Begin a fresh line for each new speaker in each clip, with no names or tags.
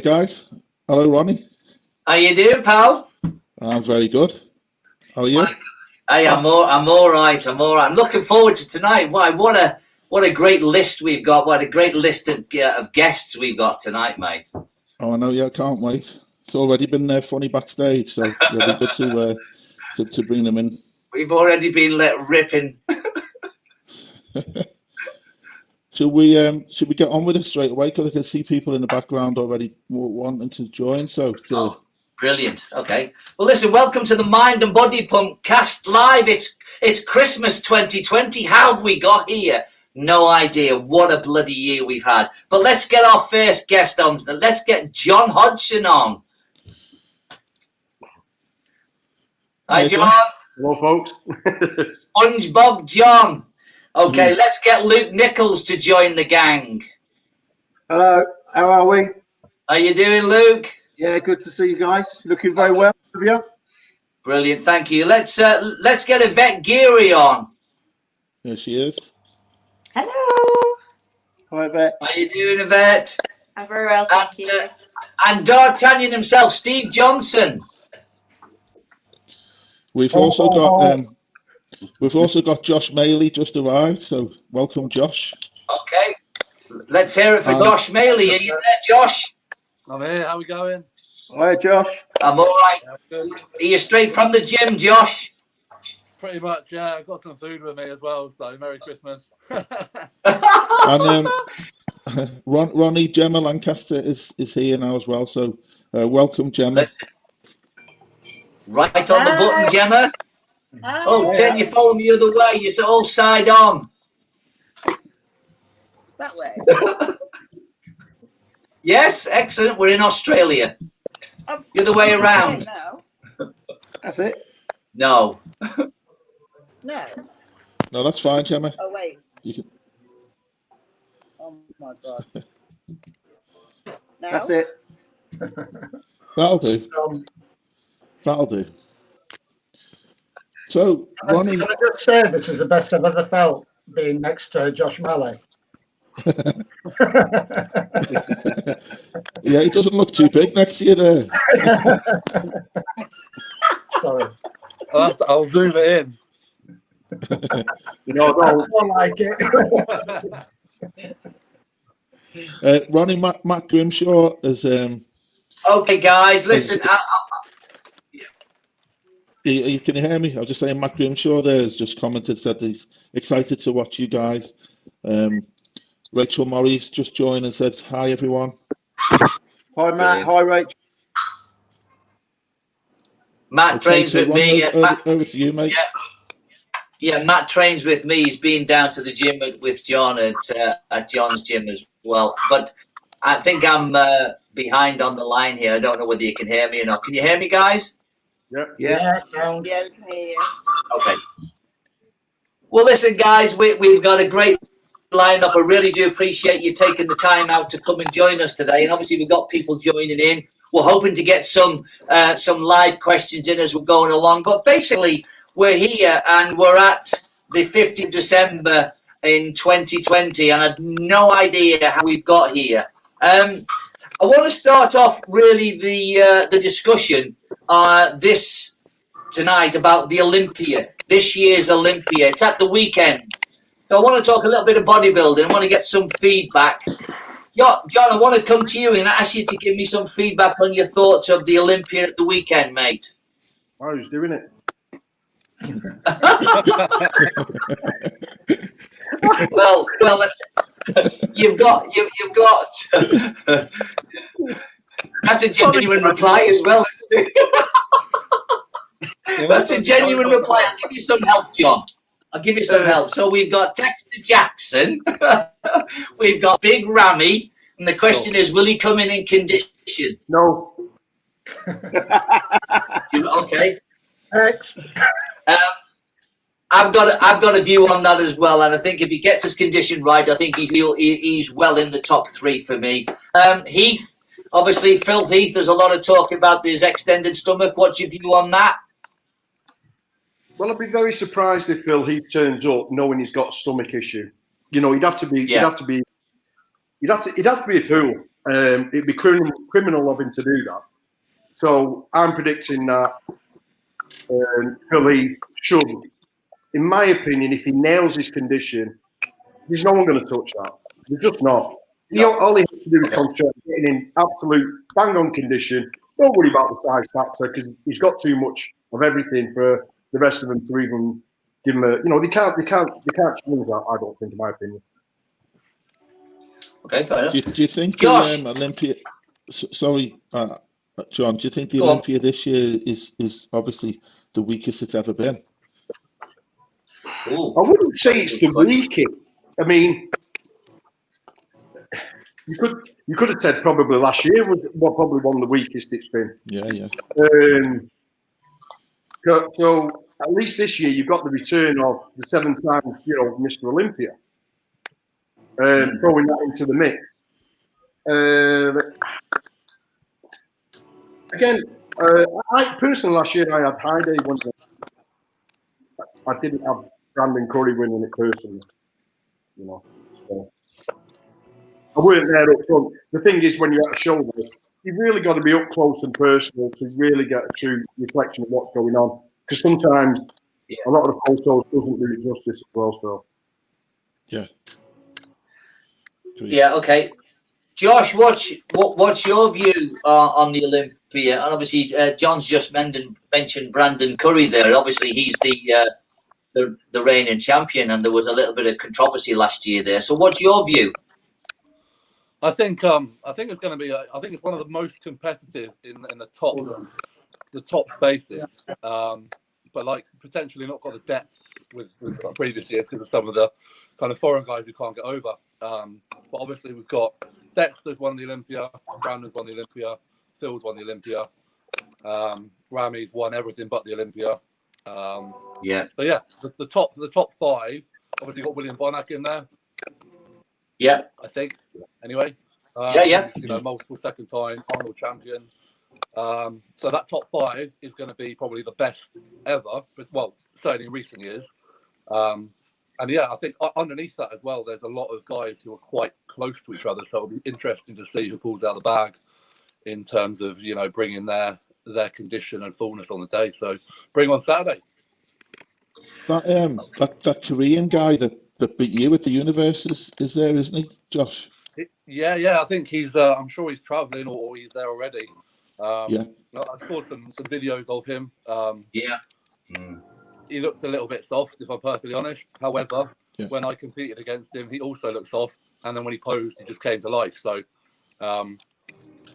guys. Hello, Ronnie.
How you doing, pal?
I'm very good. How are you?
Hey, I'm all right. I'm looking forward to tonight. What a great list we've got. What a great list of guests we've got tonight, mate.
Oh, I know. Yeah, I can't wait. It's already been funny backstage, so it'll be good to bring them in.
We've already been let ripping.
Should we get on with it straight away? Because I can see people in the background already wanting to join.
Oh, brilliant. Okay. Well, listen. Welcome to the Mind and Body Pump Cast Live. It's Christmas 2020. How have we got here? No idea. What a bloody year we've had. But let's get our first guest on. Let's get John Hodgson on. Hi, John.
Hello, folks.
SpongeBob John. Okay, let's get Luke Nichols to join the gang.
Hello, how are we?
How you doing, Luke?
Yeah, good to see you guys. Looking very well, have you?
Brilliant, thank you. Let's get Yvette Geary on.
Here she is.
Hello.
Hi, Yvette.
How you doing, Yvette?
I'm very well, thank you.
And D'Artagnan himself, Steve Johnson.
We've also got Josh Maley just arrived, so welcome, Josh.
Okay, let's hear it for Josh Maley. Are you there, Josh?
I'm here. How we going?
Hi, Josh.
I'm all right. Are you straight from the gym, Josh?
Pretty much, yeah. I've got some food with me as well, so Merry Christmas.
And Ronnie, Gemma Lancaster is here now as well, so welcome, Gemma.
Right on the button, Gemma.
Hi.
Oh, turn your phone the other way. You're all side on.
That way.
Yes, excellent. We're in Australia. The other way around.
No.
That's it.
No.
No.
No, that's fine, Gemma.
Oh, wait.
You can...
Oh, my God. Now?
That's it.
That'll do. That'll do. So, Ronnie...
Can I just say this is the best I've ever felt being next to Josh Maley?
Yeah, he doesn't look too big next to you there.
Sorry.
I'll zoom it in.
No, I don't like it.
Ronnie, Matt Grimshaw is...
Okay, guys, listen.
Can you hear me? I was just saying Matt Grimshaw there has just commented, said he's excited to watch you guys. Rachel Morris just joined and said, hi, everyone.
Hi, Matt. Hi, Rachel.
Matt trains with me.
Over to you, mate.
Yeah, Matt trains with me. He's been down to the gym with John at John's gym as well. But I think I'm behind on the line here. I don't know whether you can hear me or not. Can you hear me, guys?
Yeah.
Yeah, we can hear you.
Okay. Well, listen, guys, we've got a great lineup. I really do appreciate you taking the time out to come and join us today. And obviously, we've got people joining in. We're hoping to get some live questions in as we're going along. But basically, we're here and we're at the 5th of December in 2020, and I had no idea how we've got here. I want to start off really the discussion this tonight about the Olympia, this year's Olympia. It's at the weekend. So I want to talk a little bit of bodybuilding. I want to get some feedback. John, I want to come to you and ask you to give me some feedback on your thoughts of the Olympia at the weekend, mate.
I was doing it.
well, you've got. That's a genuine reply as well, isn't it? That's a genuine reply. I'll give you some help, John. I'll give you some help. So we've got Dexter Jackson, we've got Big Ramy, and the question is, will he come in condition?
No.
Okay.
Thanks.
I've got a view on that as well, and I think if he gets his condition right, I think he's well in the top 3 for me. Heath, obviously, Phil Heath. There's a lot of talk about his extended stomach. What's your view on that?
Well, I'd be very surprised if Phil Heath turns up knowing he's got a stomach issue. You know, he'd have to be a fool. It'd be criminal of him to do that. So I'm predicting that Phil Heath should, in my opinion, if he nails his condition, there's no one going to touch that. There's just not. All he has to do is concentrate on getting in absolute bang-on condition. Don't worry about the size factor because he's got too much of everything for the rest of them to even give him a. They can't change that. I don't think, in my opinion.
Okay, fair enough.
Do you think
Josh?
the Olympia? Sorry, John. Do you think the
Go on.
Olympia this year is obviously the weakest it's ever been?
Ooh.
I wouldn't say it's the weakest. I mean, you could have said probably last year was probably one of the weakest it's been.
Yeah.
So at least this year you've got the return of the 7 times, Mr. Olympia, throwing that into the mix. Again, I personally last year I had High Day one. I didn't have Brandon Curry winning it personally, So I weren't there up front. The thing is, when you're at a show, you've really got to be up close and personal to really get a true reflection of what's going on. Because sometimes a lot of the photos doesn't do it justice as well. So
Yeah.
Yeah. Okay. Josh, what's your view on the Olympia? And obviously, John's just mentioned Brandon Curry there. Obviously, he's the reigning champion, and there was a little bit of controversy last year there. So, what's your view?
I think it's going to be. I think it's one of the most competitive in the top spaces. But like potentially not got the depth with previous years because of some of the kind of foreign guys who can't get over. But obviously we've got Dexter's won the Olympia, Brandon's won the Olympia, Phil's won the Olympia, Rami's won everything but the Olympia. So yeah, the top 5 obviously got William Bonac in there.
Yeah,
I think. Anyway.
Yeah.
Multiple second time Arnold champion. So that top 5 is going to be probably the best ever, but certainly in recent years. And yeah, I think underneath that as well, there's a lot of guys who are quite close to each other. So it'll be interesting to see who pulls out the bag in terms of bringing their condition and fullness on the day. So bring on Saturday.
That Korean guy that beat you at the Universe is there, isn't he, Josh?
Yeah. I think he's. I'm sure he's traveling or he's there already.
Yeah.
I saw some videos of him.
Yeah.
He looked a little bit soft, if I'm perfectly honest. However, when I competed against him, he also looked soft. And then when he posed, he just came to life. So,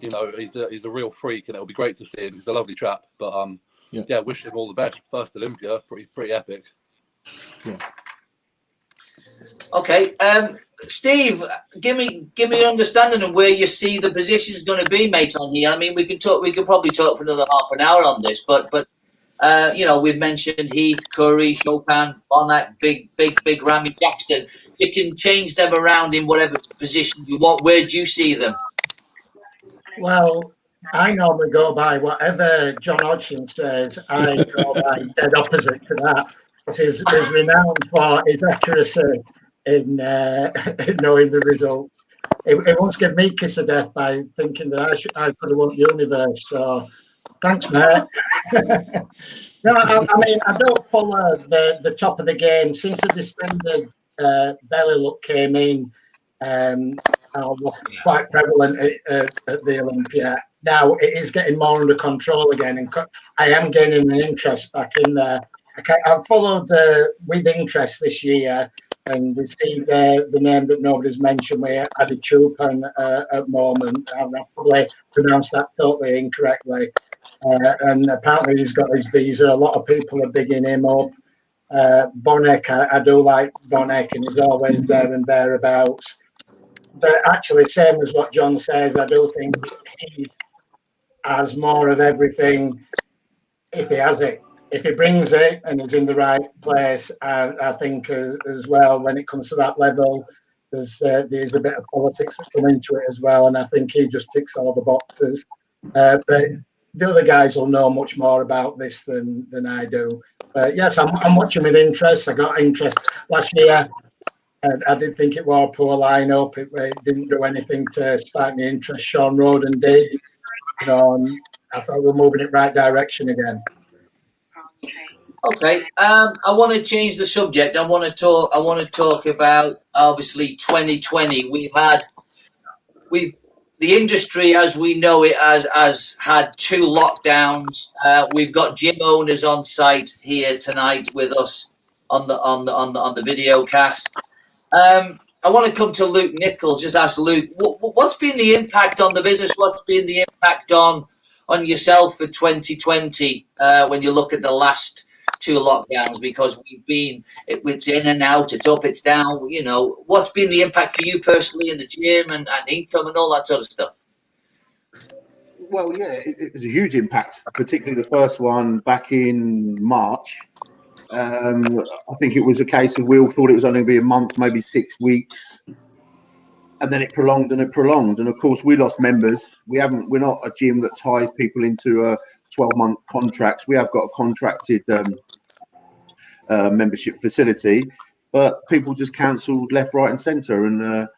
he's a real freak, and it'll be great to see him. He's a lovely chap. But wish him all the best. First Olympia, pretty epic.
Yeah.
Okay, Steve, give me an understanding of where you see the position is going to be, mate, on here. I mean, we could probably talk for another half an hour on this, but we've mentioned Heath, Curry, Chopin, Bonac, big Rami Jackson. You can change them around in whatever position you want. Where do you see them?
Well, I normally go by whatever John Hodgson says. I go by dead opposite to that. He's renowned for his accuracy in knowing the results. He once gave me kiss of death by thinking that I could have won the Universe. So thanks, mate. No, I mean, I don't follow the top of the game since the distended belly look came in. Quite prevalent at the Olympia. Now it is getting more under control again, and I am gaining an interest back in there. I've followed with interest this year, and we see the name that nobody's mentioned. We added Chopin at the moment. I've probably pronounced that totally incorrectly. And apparently he's got his visa. A lot of people are bigging him up. Bonac, I do like Bonac, and he's always there and thereabouts. But actually, same as what John says, I do think Heath has more of everything if he has it. If he brings it and is in the right place, I think as well, when it comes to that level, there's a bit of politics that come into it as well, and I think he just ticks all the boxes. But the other guys will know much more about this than I do. Yes, I'm watching with interest. I got interest last year. I did think it was a poor line-up. It didn't do anything to spark the interest. Sean Roden did. And I thought we were moving it right direction again.
Okay. I want to change the subject. I want to talk about obviously 2020. The industry as we know it has had 2 lockdowns. We've got gym owners on site here tonight with us on the video cast. I want to come to Luke Nichols. Just ask Luke, what's been the impact on the business? What's been the impact on yourself for 2020 when you look at the last 2 lockdowns? Because it's in and out, it's up, it's down. What's been the impact for you personally in the gym and income and all that sort of stuff?
Well, yeah, it was a huge impact, particularly the first one back in March. I think it was a case of we all thought it was only going to be a month, maybe 6 weeks, and then it prolonged and it prolonged. And of course, we lost members. We're not a gym that ties people into 12-month contracts. We have got a contracted membership facility, but people just cancelled left, right, and centre. And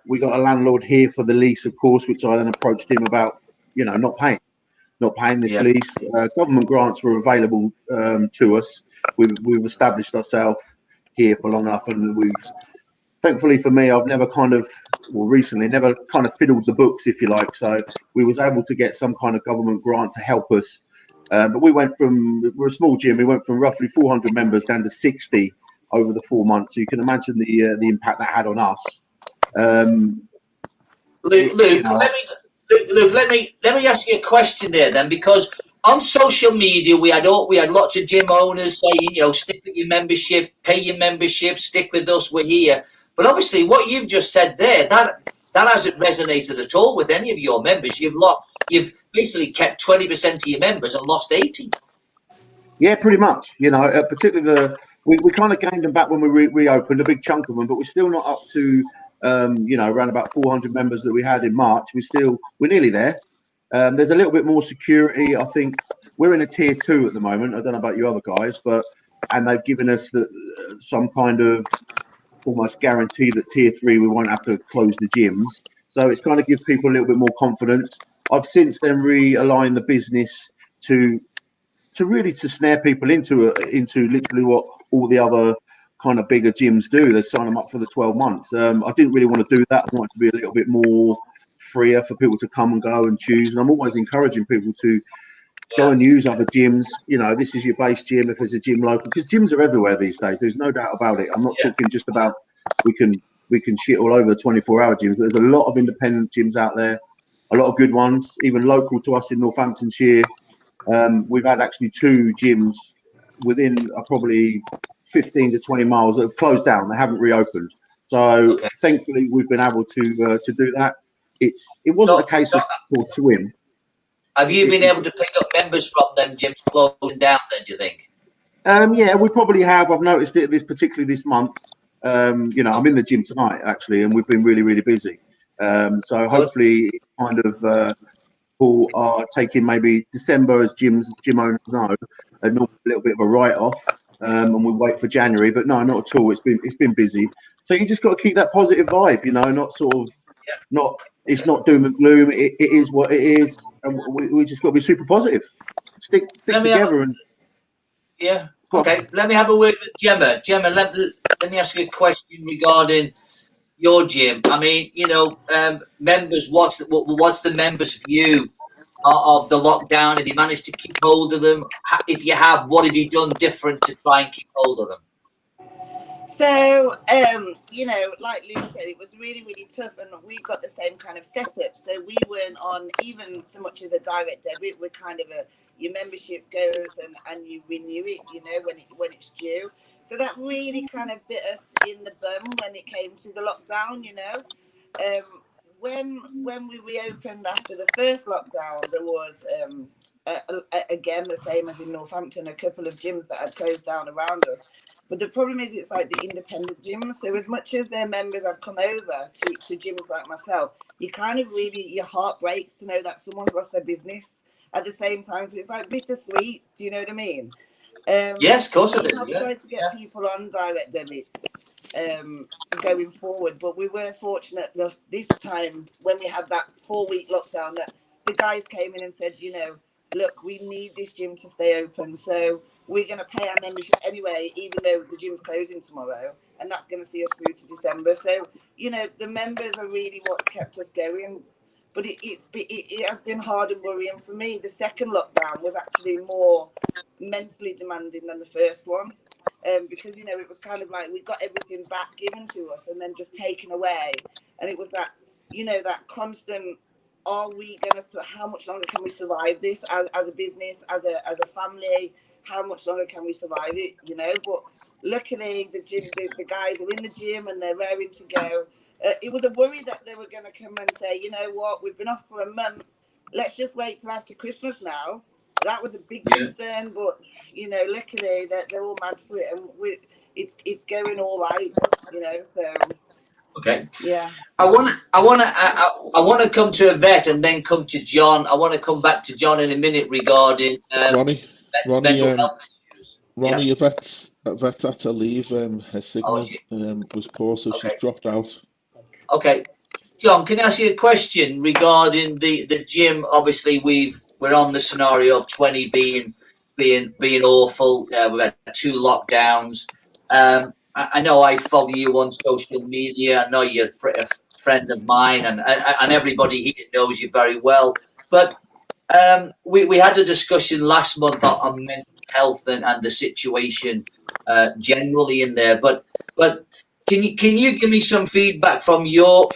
we got a landlord here for the lease, of course, which I then approached him about, not paying this lease. Government grants were available to us. We've established ourselves here for long enough, and thankfully for me, I've never recently fiddled the books, if you like. So we was able to get some kind of government grant to help us. But we're a small gym. We went from roughly 400 members down to 60 over the 4 months. So you can imagine the impact that had on us.
Luke, let me ask you a question there then, because on social media we had lots of gym owners saying, stick with your membership, pay your membership, stick with us, we're here. But obviously, what you've just said there, that hasn't resonated at all with any of your members. You've basically kept 20% of your members and lost 80.
Yeah, pretty much. Particularly we kind of gained them back when we reopened, a big chunk of them, but we're still not up to around about 400 members that we had in March. We're nearly there. There's a little bit more security. I think we're in a tier 2 at the moment. I don't know about you other guys, and they've given us some kind of almost guarantee that tier 3 we won't have to close the gyms. So it's kind of give people a little bit more confidence. I've since then realigned the business to snare people into literally what all the other kind of bigger gyms do. They sign them up for the 12 months. I didn't really want to do that. I wanted to be a little bit more freer for people to come and go and choose. And I'm always encouraging people to go and use other gyms. This is your base gym if there's a gym local, because gyms are everywhere these days. There's no doubt about it. I'm not talking just about we can shit all over 24-hour gyms. There's a lot of independent gyms out there, a lot of good ones, even local to us in Northamptonshire. We've had actually 2 gyms within probably 15 to 20 miles that have closed down. They haven't reopened. So thankfully we've been able to do that. It wasn't a case of swim.
Have you been able to pick up members from them gyms closing down then, do you think?
Yeah, we probably have. I've noticed it particularly this month. I'm in the gym tonight actually, and we've been really, really busy. So hopefully kind of people are taking maybe December, as gym owners know, a little bit of a write-off, and we wait for January. But no, not at all. It's been busy. So you just got to keep that positive vibe, not sort of it's not doom and gloom. It is what it is, and we just got to be super positive. Stick together
Okay, let me have a word with Gemma. Gemma, let me ask you a question regarding your gym. I mean, members. What's the members' view of the lockdown? Have you managed to keep hold of them? If you have, what have you done different to try and keep hold of them?
So, like Luke said, it was really, really tough, and we've got the same kind of setup. So we weren't on even so much as a direct debit. We're kind of your membership goes and you renew it, when it's due. So that really kind of bit us in the bum when it came to the lockdown, When we reopened after the first lockdown, there was, again, the same as in Northampton, a couple of gyms that had closed down around us. But the problem is it's like the independent gyms. So as much as their members have come over to gyms like myself, you kind of really, your heart breaks to know that someone's lost their business at the same time. So it's like bittersweet. Do you know what I mean?
Yes, of course I do.
I've tried to get people on direct debits. going forward. But we were fortunate enough this time when we had that 4-week lockdown that the guys came in and said, you know, look, we need this gym to stay open, so we're going to pay our membership anyway, even though the gym's closing tomorrow, and that's going to see us through to December. So, you know, the members are really what's kept us going. But it has been hard and worrying for me. The second lockdown was actually more mentally demanding than the first one, because, you know, it was kind of like we got everything back given to us and then just taken away. And it was that, you know, that constant, are we going to, how much longer can we survive this as a business, as a family? How much longer can we survive it, you know? But luckily, the gym, the guys are in the gym and they're raring to go. It was a worry that they were going to come and say, you know what, we've been off for a month. Let's just wait till after Christmas now. That was a big concern, but, you know, luckily they're all mad for it, and it's going all right, you know. So
okay,
yeah.
I want to come to Yvette and then come to John. I want to come back to John in a minute regarding
Ronnie,
mental health issues.
Ronnie, Yvette had to leave. Her signal was poor, so she's dropped out.
Okay, John, can I ask you a question regarding the gym? Obviously, we're on the scenario of 20 being awful. We've had 2 lockdowns. I know I follow you on social media. I know you're a friend of mine, and everybody here knows you very well. But we had a discussion last month on mental health and the situation generally in there. But can you give me some feedback from your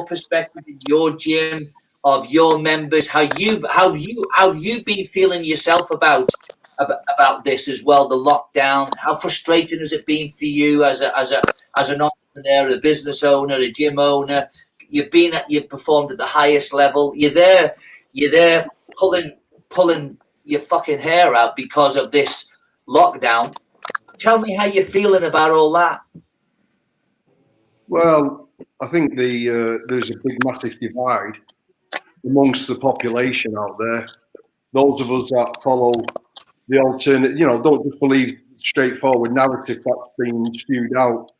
perspective, in your gym, of your members, how you've been feeling yourself about this as well, the lockdown? How frustrating has it been for you as an entrepreneur, a business owner, a gym owner? You've performed at the highest level. You're there pulling your fucking hair out because of this lockdown. Tell me how you're feeling about all that.
Well, I think there's a big, massive divide amongst the population out there. Those of us that follow the alternate, you know, don't just believe straightforward narrative that's been spewed out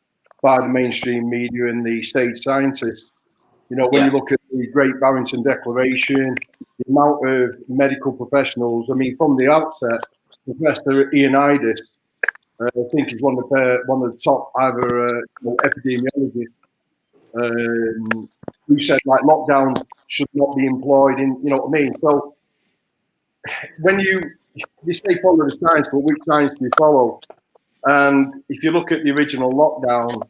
by the mainstream media and the state scientists. You know, when you look at the Great Barrington Declaration, the amount of medical professionals, I mean, from the outset, Professor Ioannidis, I think he's one of the top either epidemiologists who said like lockdown should not be employed in, you know what I mean? So when you say follow the science, but which science do you follow? And if you look at the original lockdown,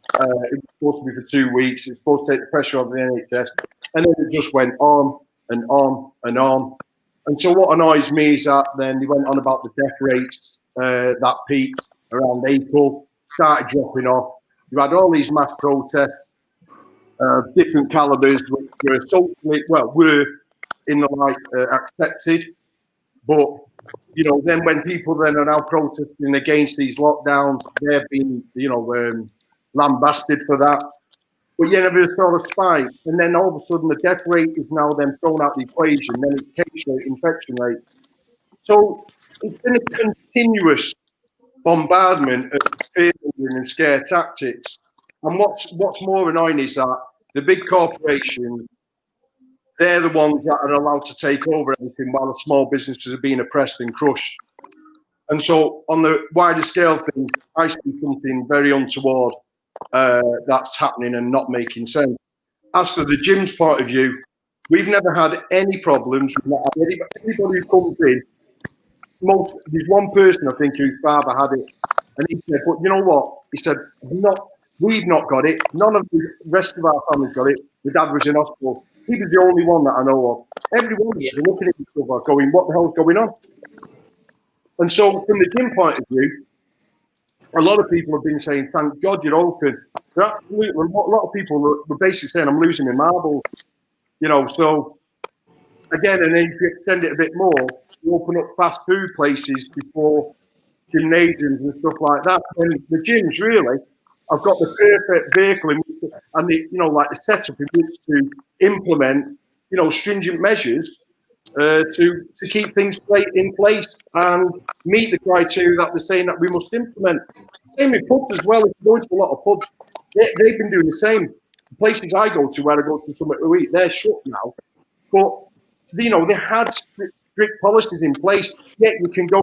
it was supposed to be for 2 weeks. It's supposed to take the pressure off the NHS, and then it just went on and on and on. And so what annoys me is that then they went on about the death rates that peaked around April, started dropping off. You had all these mass protests, different calibers, which were socially, were in the light accepted. But, you know, then when people then are now protesting against these lockdowns, they're being, you know, lambasted for that. But you never saw a spike. And then all of a sudden the death rate is now then thrown out the equation. Then it's case rate, infection rate. So it's been a continuous bombardment of fear and scare tactics. And what's more annoying is that the big corporations, they're the ones that are allowed to take over everything while the small businesses are being oppressed and crushed. And so on the wider scale thing, I see something very untoward that's happening and not making sense. As for the gym's point of view, we've never had any problems. Anybody who comes in, there's one person I think whose father had it, and he said, but you know what? He said, we've not got it. None of the rest of our family's got it. The dad was in hospital. He was the only one that I know of. Everyone was looking at each other going, what the hell's going on? And so from the gym point of view, a lot of people have been saying, thank God you're open. A lot of people were basically saying, I'm losing my marbles. You know, so again, and then if you extend it a bit more, you open up fast food places before gymnasiums and stuff like that. And the gyms really have got the perfect vehicle and the, you know, like the setup in which to implement, you know, stringent measures to keep things in place and meet the criteria that they're saying that we must implement. Same with pubs as well. If you go into a lot of pubs, they've been doing the same. The places I go to, where I go to somewhere to eat, they're shut now. But you know, they had strict policies in place. Yet you can go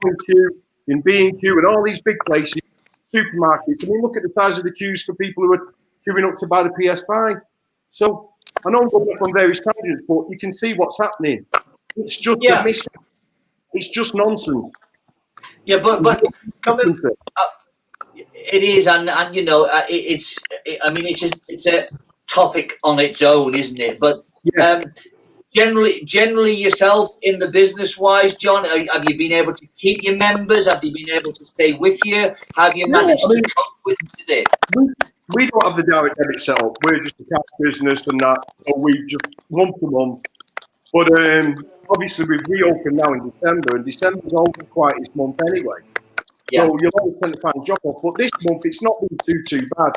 in B&Q and all these big places, supermarkets. I mean, look at the size of the queues for people who are queuing up to buy the PS5. So I know I'm going off on various tangents, but you can see what's happening. It's just it's just nonsense.
Yeah, but coming, it is, and you know, I mean, it's a topic on its own, isn't it? But generally yourself in the business wise, John, have you been able to keep your members? Have they been able to stay with you? Have you managed to cope with it?
We don't have the direct debit set up. We're just a cash business and that, so we just month to month. But obviously we've reopened now in December, and December's always the quietest month anyway. Yeah. So you'll always tend to find job off. But this month it's not been too bad.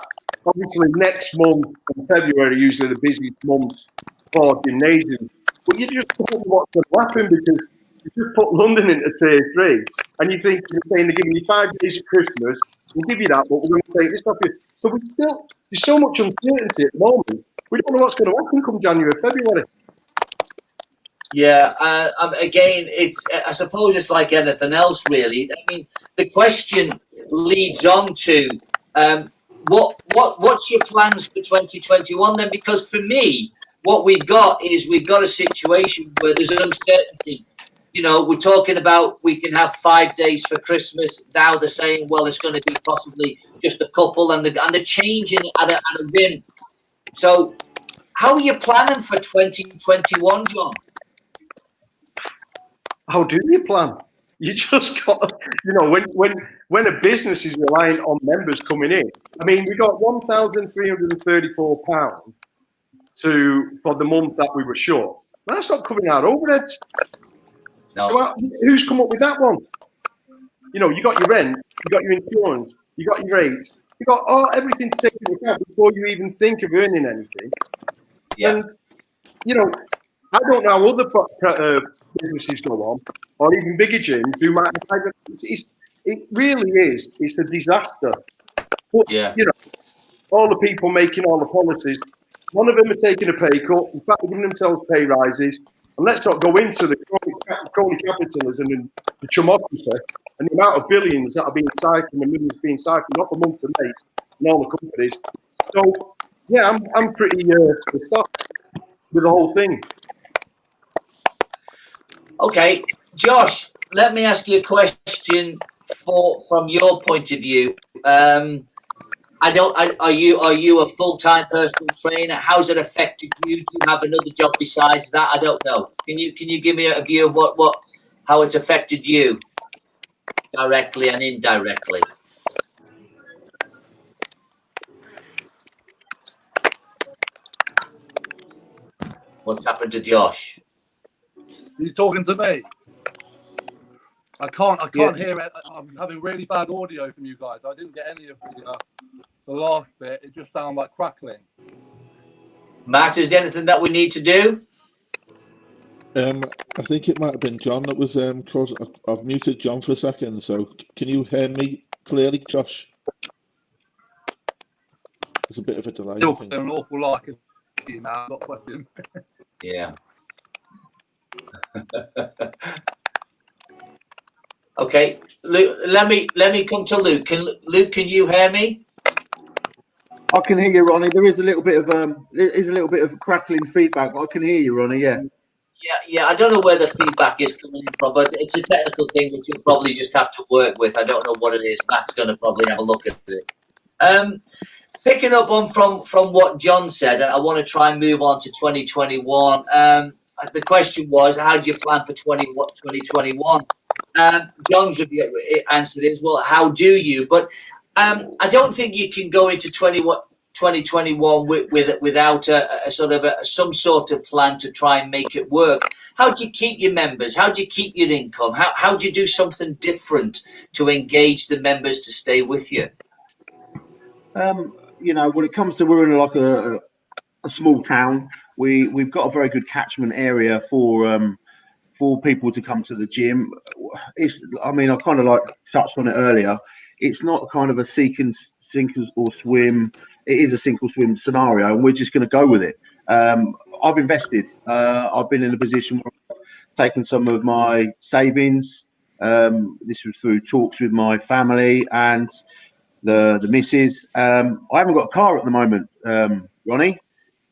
Obviously next month and February are usually the busiest months for gymnasiums. But you just don't know what's going to happen, because you just put London into tier 3 and you think they're giving you 5 days of Christmas, we'll give you that, but we're going to take this off you. So there's so much uncertainty at the moment. We don't know what's going to happen come January, February.
Yeah, again, I suppose it's like anything else, really. I mean, the question leads on to what's your plans for 2021 then? Because for me, what we've got a situation where there's an uncertainty. You know, we're talking about we can have 5 days for Christmas. Now they're saying, well, it's going to be possibly just a couple, and they're changing at a whim. So, how are you planning for 2021, John?
How do you plan? You just got, you know, when a business is relying on members coming in. I mean, we got £1,334 for the month that we were short. That's not covering our overheads. No. So who's come up with that one? You know, you got your rent, you got your insurance, you got your rates, you got everything to take into account before you even think of earning anything. Yeah. And you know, I don't know how other businesses go on, or even bigger gyms who might have. It really is. It's a disaster. But you know, all the people making all the policies, none of them are taking a pay cut. In fact, they're giving themselves pay rises. And let's not go into the crony capitalism and the chumocracy and the amount of billions that are being siphoned and millions being siphoned off a month to make in all the companies. So, yeah, I'm pretty pissed off with the whole thing.
Okay, Josh, let me ask you a question from your point of view. Are you a full-time personal trainer? How's it affected you? Do you have another job besides that? I don't know. Can you give me a view of how it's affected you directly and indirectly? What's happened to Josh?
Are you talking to me? I can't hear it. I'm having really bad audio from you guys. I didn't get any of the last bit. It just sounded like crackling.
Matt, is there anything that we need to do?
I think it might have been John that was cause I've muted John for a second. So can you hear me clearly, Josh? There's a bit of a delay.
Still an awful lot. I can hear you now. Not question.
Yeah. Okay, Luke, let me come to Luke. Can you hear me?
I can hear you, Ronnie. There is a little bit of crackling feedback, but I can hear you, Ronnie. Yeah.
Yeah. I don't know where the feedback is coming from, but it's a technical thing which you'll probably just have to work with. I don't know what it is. Matt's going to probably have a look at it. Picking up on from what John said, I want to try and move on to 2021. The question was, how do you plan for 2021? John's answer is, well, how do you? But I don't think you can go into 2021 without some sort of plan to try and make it work. How do you keep your members? How do you keep your income? How do you do something different to engage the members to stay with you?
You know, when it comes to, we're in like a small town. We've got a very good catchment area for people to come to the gym. I kind of like touched on it earlier. it's not kind of a sink or swim. It is a sink or swim scenario, and we're just going to go with it. I've invested. I've been in a position where I've taken some of my savings. This was through talks with my family and the missus. I haven't got a car at the moment, Ronnie.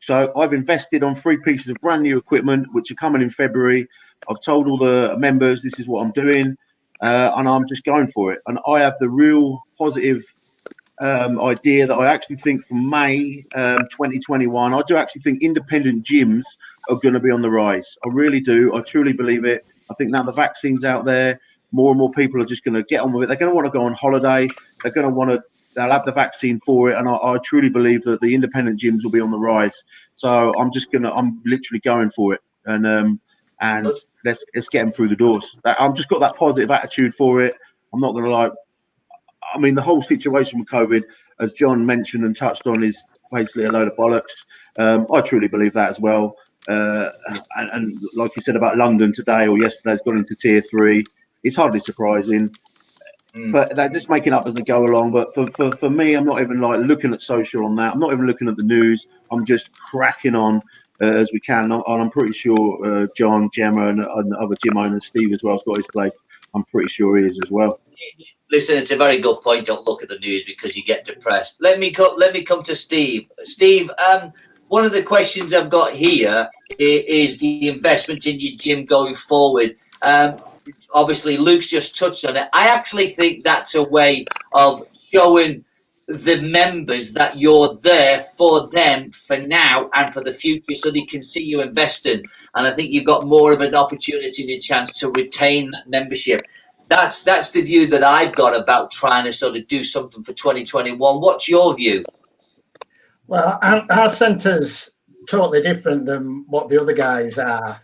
So I've invested on 3 pieces of brand new equipment, which are coming in February. I've told all the members this is what I'm doing, and I'm just going for it. And I have the real positive idea that I actually think from May 2021, I do actually think independent gyms are going to be on the rise. I really do. I truly believe it. I think now the vaccine's out there, more and more people are just going to get on with it. They're going to want to go on holiday. They're going to want to. They'll have the vaccine for it, and I truly believe that the independent gyms will be on the rise. So I'm literally going for it, and let's get them through the doors. I've just got that positive attitude for it. I'm not going to lie. I mean, the whole situation with COVID, as John mentioned and touched on, is basically a load of bollocks. I truly believe that as well. And like you said about London today or yesterday's gone into tier 3. It's hardly surprising. But they're just making up as they go along. But for me, I'm not even like looking at social on that. I'm not even looking at the news. I'm just cracking on as we can. And I'm pretty sure John, Gemma, and other gym owners, Steve as well, has got his place. I'm pretty sure he is as well.
Listen, it's a very good point. Don't look at the news because you get depressed. Let me come to Steve. Steve, one of the questions I've got here is the investment in your gym going forward. Obviously, Luke's just touched on it. I actually think that's a way of showing the members that you're there for them for now and for the future, so they can see you investing. And I think you've got more of an opportunity and a chance to retain that membership. That's the view that I've got about trying to sort of do something for 2021. What's your view?
Well, our centre's totally different than what the other guys are,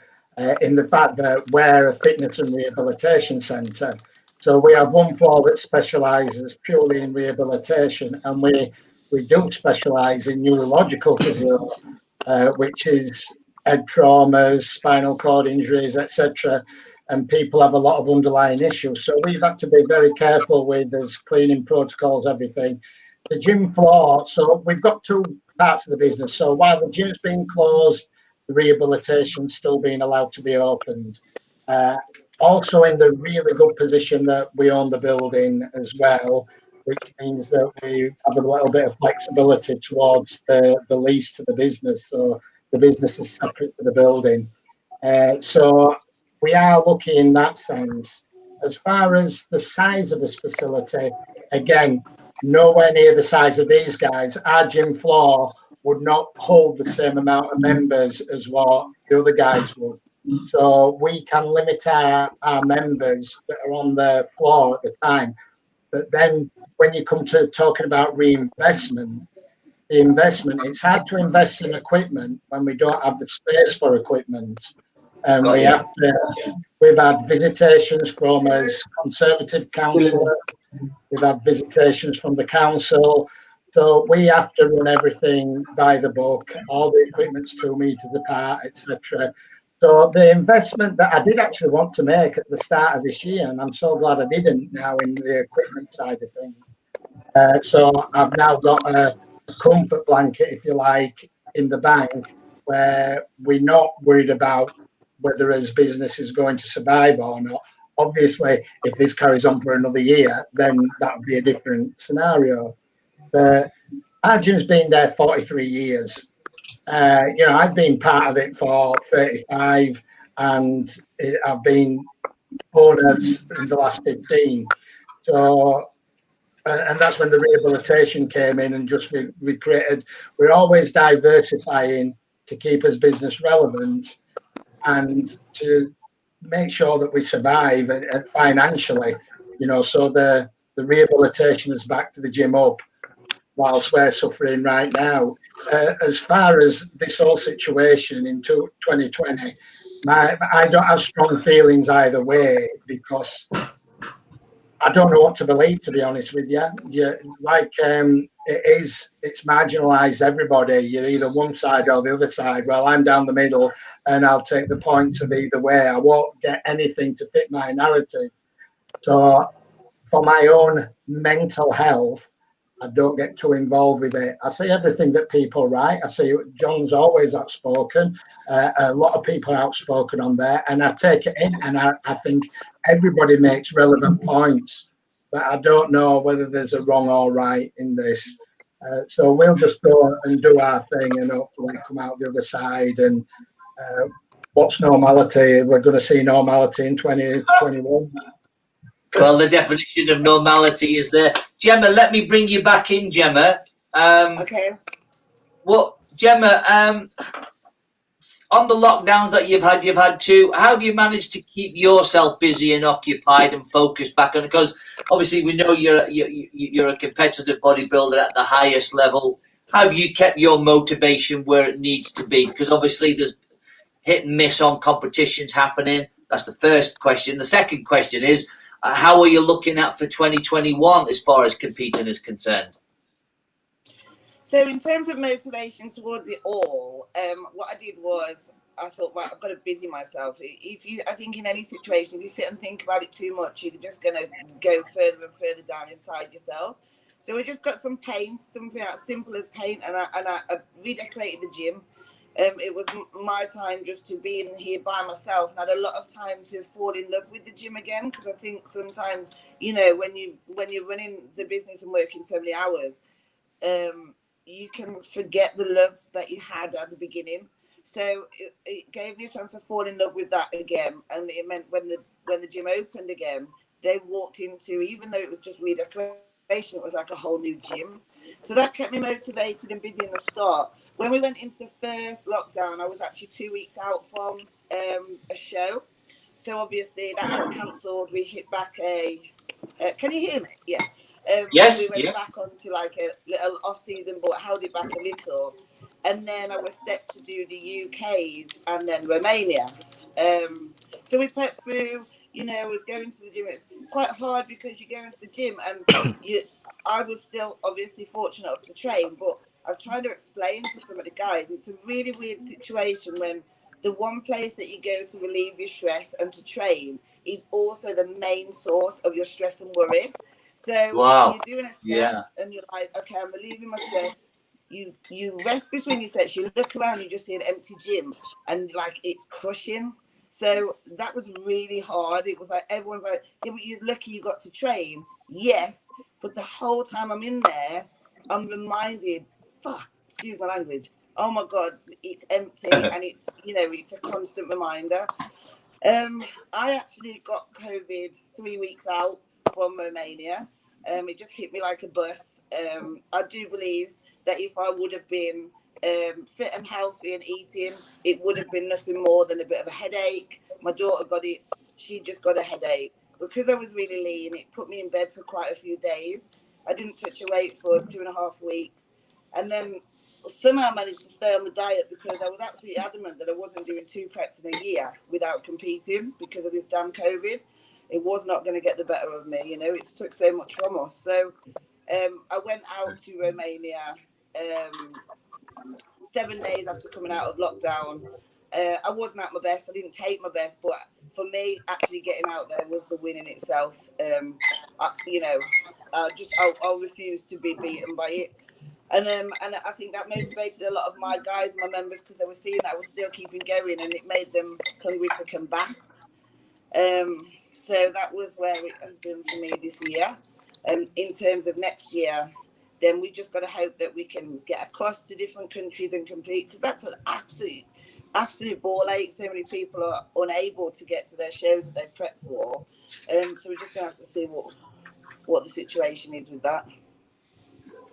in the fact that we're a fitness and rehabilitation centre. So we have one floor that specialises purely in rehabilitation, and we do specialise in neurological physio, which is head traumas, spinal cord injuries, etc. And people have a lot of underlying issues. So we've had to be very careful with those cleaning protocols, everything. The gym floor, so we've got 2 parts of the business. So while the gym's been closed, the rehabilitation's still being allowed to be opened. Also in the really good position that we own the building as well, which means that we have a little bit of flexibility towards the lease to the business. So the business is separate to the building. So we are lucky in that sense. As far as the size of this facility, again, nowhere near the size of these guys. Our gym floor would not hold the same amount of members as what the other guys would. So we can limit our members that are on the floor at the time. But then when you come to talking about reinvestment, it's hard to invest in equipment when we don't have the space for equipment. And we've had visitations from a Conservative councillor, we've had visitations from the council. So we have to run everything by the book, all the equipment's 2 meters apart, etc. So the investment that I did actually want to make at the start of this year, and I'm so glad I didn't now in the equipment side of things. So I've now got a comfort blanket, if you like, in the bank, where we're not worried about whether as business is going to survive or not. Obviously, if this carries on for another year, then that would be a different scenario. But our gym's been there 43 years. I've been part of it for 35, and I've been owners in the last 15. So, and that's when the rehabilitation came in, and just we created. We're always diversifying to keep us business relevant and to make sure that we survive financially. So the rehabilitation is back to the gym up, whilst we're suffering right now. As far as this whole situation in 2020, I don't have strong feelings either way, because I don't know what to believe, to be honest with you. It's marginalised everybody. You're either one side or the other side. Well, I'm down the middle, and I'll take the points of either way. I won't get anything to fit my narrative. So for my own mental health, I don't get too involved with it. I see everything that people write. I see John's always outspoken. A lot of people are outspoken on there, and I take it in, and I think everybody makes relevant points. But I don't know whether there's a wrong or right in this. So we'll just go and do our thing and hopefully come out the other side. And what's normality? We're going to see normality in 2021.
Well, the definition of normality is there. Gemma, let me bring you back in, Gemma.
Okay.
What, Gemma, on the lockdowns that you've had two, how have you managed to keep yourself busy and occupied and focused back on it? Because obviously we know you're a competitive bodybuilder at the highest level. How have you kept your motivation where it needs to be? Because obviously there's hit and miss on competitions happening. That's the first question. The second question is, how are you looking at for 2021 as far as competing is concerned?
So in terms of motivation towards it all, what I did was I thought, well, I've got to busy myself. I think in any situation, if you sit and think about it too much, you're just going to go further and further down inside yourself. So we just got some paint, something as simple as paint, and I redecorated the gym. It was my time just to be in here by myself, and I had a lot of time to fall in love with the gym again, because I think sometimes, you know, when you're running the business and working so many hours, you can forget the love that you had at the beginning. So it gave me a chance to fall in love with that again, and it meant when the gym opened again, they walked into, even though it was just redecoration, it was like a whole new gym. So that kept me motivated and busy in the start. When we went into the first lockdown, I was actually 2 weeks out from a show. So obviously that got cancelled. We hit back can you hear me? Yeah.
Yes.
We went back onto like a little off-season, but held it back a little. And then I was set to do the UK's and then Romania. So we put through, you know, I was going to the gym. It's quite hard because you go into the gym and I was still obviously fortunate enough to train, but I've tried to explain to some of the guys, it's a really weird situation when the one place that you go to relieve your stress and to train is also the main source of your stress and worry. So you're doing a set and you're like, okay, I'm relieving my stress. You rest between your sets, you look around, you just see an empty gym and like it's crushing. So that was really hard. It was like everyone's like, yeah, but you're lucky you got to train. Yes, but the whole time I'm in there, I'm reminded, excuse my language, oh my God, it's empty. And it's, you know, it's a constant reminder. I actually got COVID 3 weeks out from Romania. It just hit me like a bus. I do believe that if I would have been fit and healthy and eating, it would have been nothing more than a bit of a headache. My daughter got it. She just got a headache. Because I was really lean, it put me in bed for quite a few days. I didn't touch a weight for 2.5 weeks. And then somehow I managed to stay on the diet because I was absolutely adamant that I wasn't doing 2 preps in a year without competing because of this damn COVID. It was not going to get the better of me, you know, it took so much from us. So I went out to Romania 7 days after coming out of lockdown. I wasn't at my best. I didn't take my best, but for me, actually getting out there was the win in itself. I'll refuse to be beaten by it. And I think that motivated a lot of my guys, my members, because they were seeing that I was still keeping going, and it made them hungry to come back. So that was where it has been for me this year. In terms of next year, then we just got to hope that we can get across to different countries and compete, because that's an absolute ball ache. So many people are unable to get to their shows that they've prepped for. So we're just going to have to see what the situation is with that.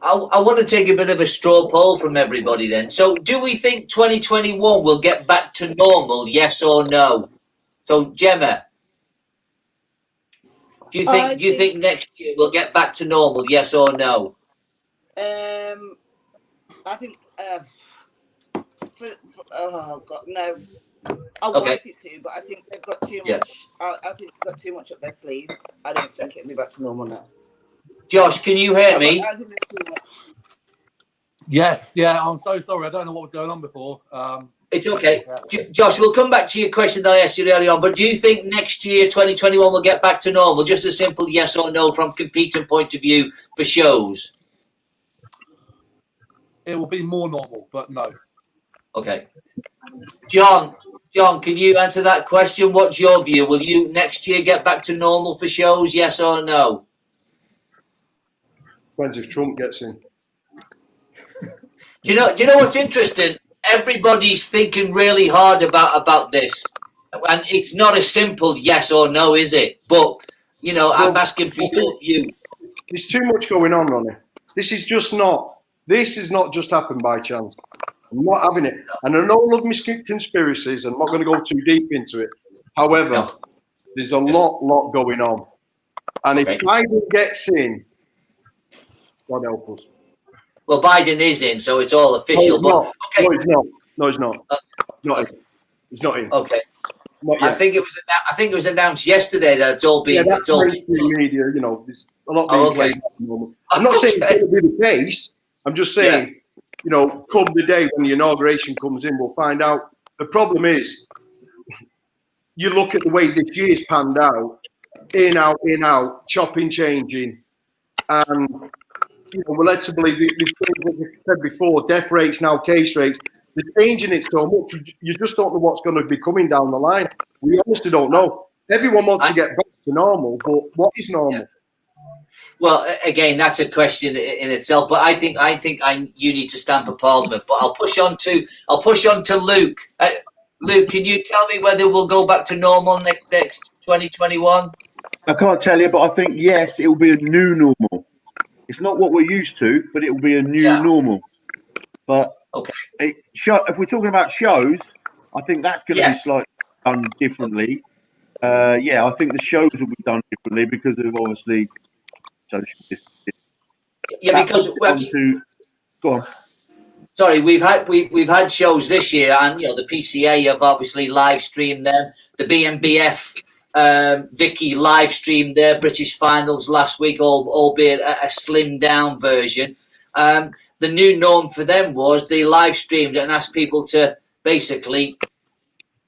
I want to take a bit of a straw poll from everybody then. So do we think 2021 will get back to normal, yes or no? So Gemma, do you think next year we'll get back to normal, yes or no?
I think oh God, no. I want it to, but I think they've got too much. I think they've got too much up their sleeve. I don't think it'll be back to normal now.
Josh, can you hear me?
I think there's too much.
Yes, yeah, I'm so sorry. I don't know what was going on before.
It's okay. Josh, we'll come back to your question that I asked you earlier on, but do you think next year, 2021, will get back to normal? Just a simple yes or no from competing point of view for shows.
It will be more normal, but no.
Okay. John, can you answer that question? What's your view? Will you next year get back to normal for shows, yes or no?
Depends if Trump gets in.
Do you know what's interesting? Everybody's thinking really hard about this, and it's not a simple yes or no, is it? But I'm asking for your view.
There's too much going on, Ronnie. This is not just happened by chance. I'm not having it. And I know I love my conspiracies. I'm not going to go too deep into it. However, there's a lot going on. And if Biden gets in, God help us.
Well, Biden is in, so it's all official.
No, he's not. No, he's not. He's not in.
Okay.
Not yet.
I think it was announced yesterday that it's all being.
That's media. There's a lot being played at the moment. I'm not saying it will be the case. I'm just saying, come the day when the inauguration comes in, we'll find out. The problem is, you look at the way this year's panned out, in, out, chopping, changing, and we're led to believe this what we said before, death rates now, case rates, they're changing it so much, you just don't know what's going to be coming down the line. We honestly don't know. Everyone wants to get back to normal, but what is normal?
Well, again, that's a question in itself. But I think you need to stand for Parliament. But I'll push on to Luke. Luke, can you tell me whether we'll go back to normal next 2021?
I can't tell you, but I think yes, it will be a new normal. It's not what we're used to, but it will be a new normal. But if we're talking about shows, I think that's going to be slightly done differently. I think the shows will be done differently because of obviously social distancing.
Yeah, because
go on.
Sorry, we've had shows this year, and the PCA have obviously live streamed them. The BMBF. Vicky live streamed their British finals last week, albeit a slimmed down version. The new norm for them was they live streamed it and asked people to basically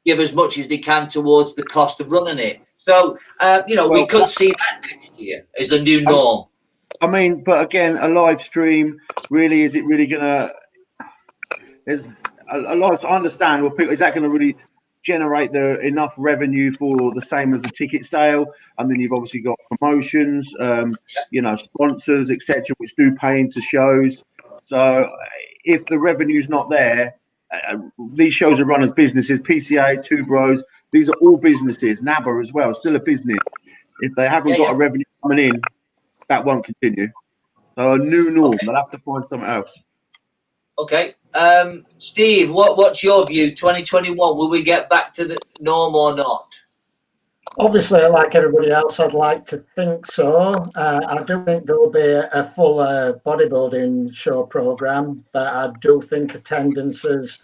give as much as they can towards the cost of running it. So, we could see that next year as the new norm.
I mean, but again, a live stream, really, is it really going to... There's a lot I understand. Well, people, is that going to really generate enough revenue for the same as the ticket sale? And then you've obviously got promotions, sponsors, etc., which do pay into shows. So if the revenue's not there, these shows are run as businesses. PCA, Two Bros, these are all businesses. NABA as well, still a business. If they haven't got a revenue coming in, that won't continue. So a new norm. They'll have to find something else.
Okay. Steve, what's your view? 2021, will we get back to the norm or not?
Obviously, like everybody else, I'd like to think so. I do think there will be a full bodybuilding show program, but I do think attendances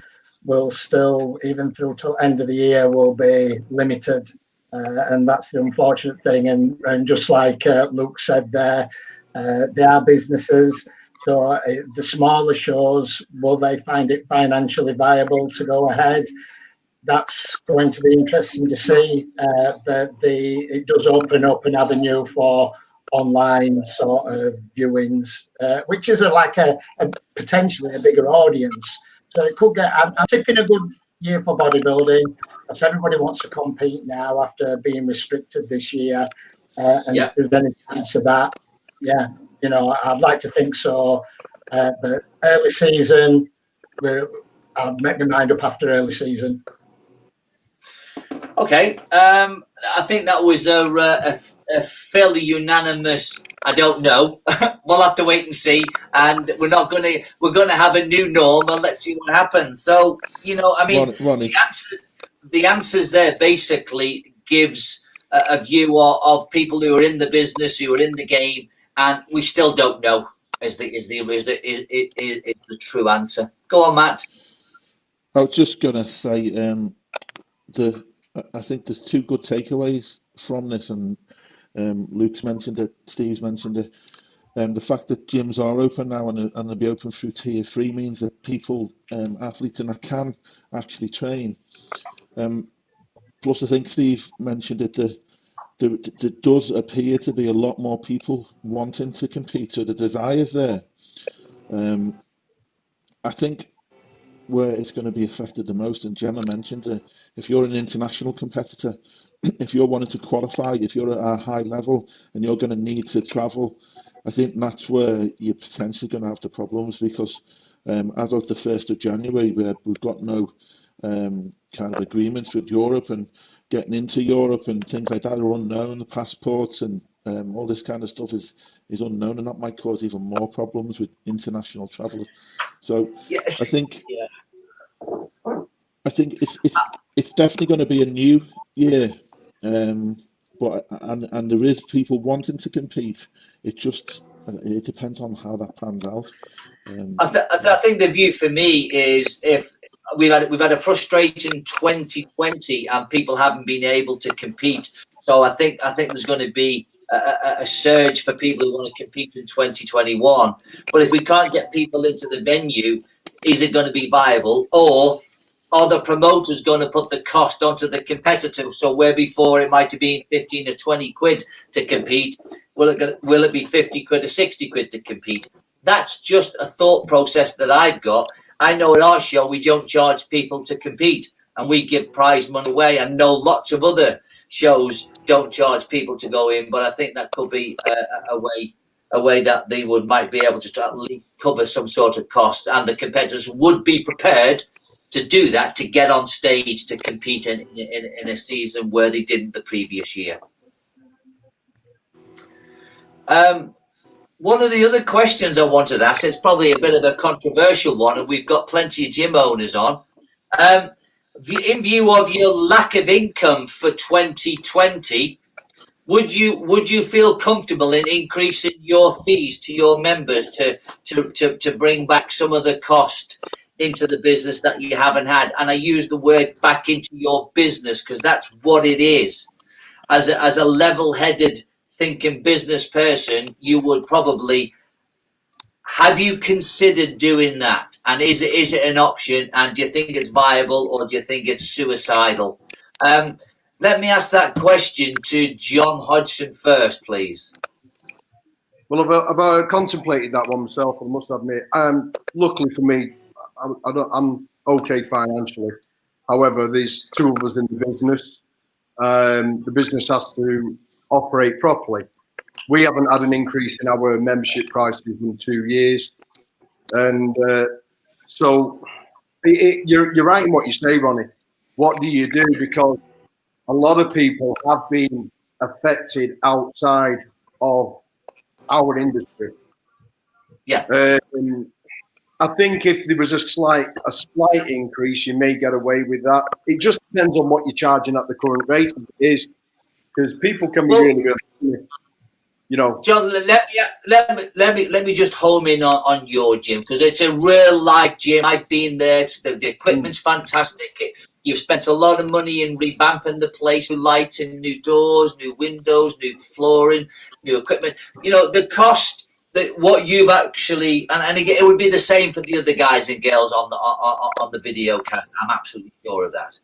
will still, even through till end of the year, will be limited. And that's the unfortunate thing. And just like Luke said there, they are businesses. So the smaller shows, will they find it financially viable to go ahead? That's going to be interesting to see. But it does open up an avenue for online sort of viewings, which is a potentially a bigger audience. So it could get. I'm tipping a good year for bodybuilding, because everybody wants to compete now after being restricted this year. If there's any chance of that, I'd like to think so. But early season, I'll make my mind up after early season.
Okay. I think that was a fairly unanimous. I don't know. We'll have to wait and see. And we're going to have a new norm, and let's see what happens. So,
Ronnie.
The answers there basically gives a view of people who are in the business, who are in the game, and we still don't know is the true answer. Go on, Matt.
I was just gonna say I think there's two good takeaways from this, and Luke's mentioned it, Steve's mentioned it. The fact that gyms are open now and they'll be open through tier 3 means that people, athletes, and that can actually train. Plus, I think Steve mentioned it. There does appear to be a lot more people wanting to compete, so the desire's there. I think where it's going to be affected the most, and Gemma mentioned it, if you're an international competitor, if you're wanting to qualify, if you're at a high level and you're going to need to travel, I think that's where you're potentially going to have the problems, because as of the 1st of January, we've got no kind of agreements with Europe, and getting into Europe and things like that are unknown. The passports and all this kind of stuff is unknown, and that might cause even more problems with international travellers. So
yes.
I think it's definitely going to be a new year, but there is people wanting to compete. It depends on how that pans out.
I think the view for me is, if we've had a frustrating 2020 and people haven't been able to compete, so I think there's going to be a surge for people who want to compete in 2021. But if we can't get people into the venue, is it going to be viable, or are the promoters going to put the cost onto the competitor? So where before it might have been 15 or 20 quid to compete, will it be 50 quid or 60 quid to compete? That's just a thought process that I've got. I know at our show we don't charge people to compete, and we give prize money away. I know lots of other shows don't charge people to go in, but I think that could be a way that they might be able to at least cover some sort of costs, and the competitors would be prepared to do that, to get on stage to compete in a season where they didn't the previous year. One of the other questions I wanted to ask, it's probably a bit of a controversial one, and we've got plenty of gym owners on. In view of your lack of income for 2020, would you feel comfortable in increasing your fees to your members to bring back some of the cost into the business that you haven't had? And I use the word back into your business because that's what it is. As a level-headed thinking business person, you would probably have you considered doing that? And is it an option? And do you think it's viable, or do you think it's suicidal? Let me ask that question to John Hodgson first, please.
Well, I've contemplated that one myself, I must admit. Luckily for me, I'm okay financially. However, there's two of us in the business. The business has to operate properly. We haven't had an increase in our membership prices in 2 years, and so you're right in what you say, Ronnie. What do you do? Because a lot of people have been affected outside of our industry.
Yeah.
I think if there was a slight increase, you may get away with that. It just depends on what you're charging at the current rate. It is, because people can be really good. You know, John,
let me just home in on your gym, because it's a real life gym. I've been there. The equipment's fantastic. You've spent a lot of money in revamping the place, with lighting, new doors, new windows, new flooring, new equipment. You know, the cost that what you've actually, and again, it would be the same for the other guys and girls on the video cast. I'm absolutely sure of that.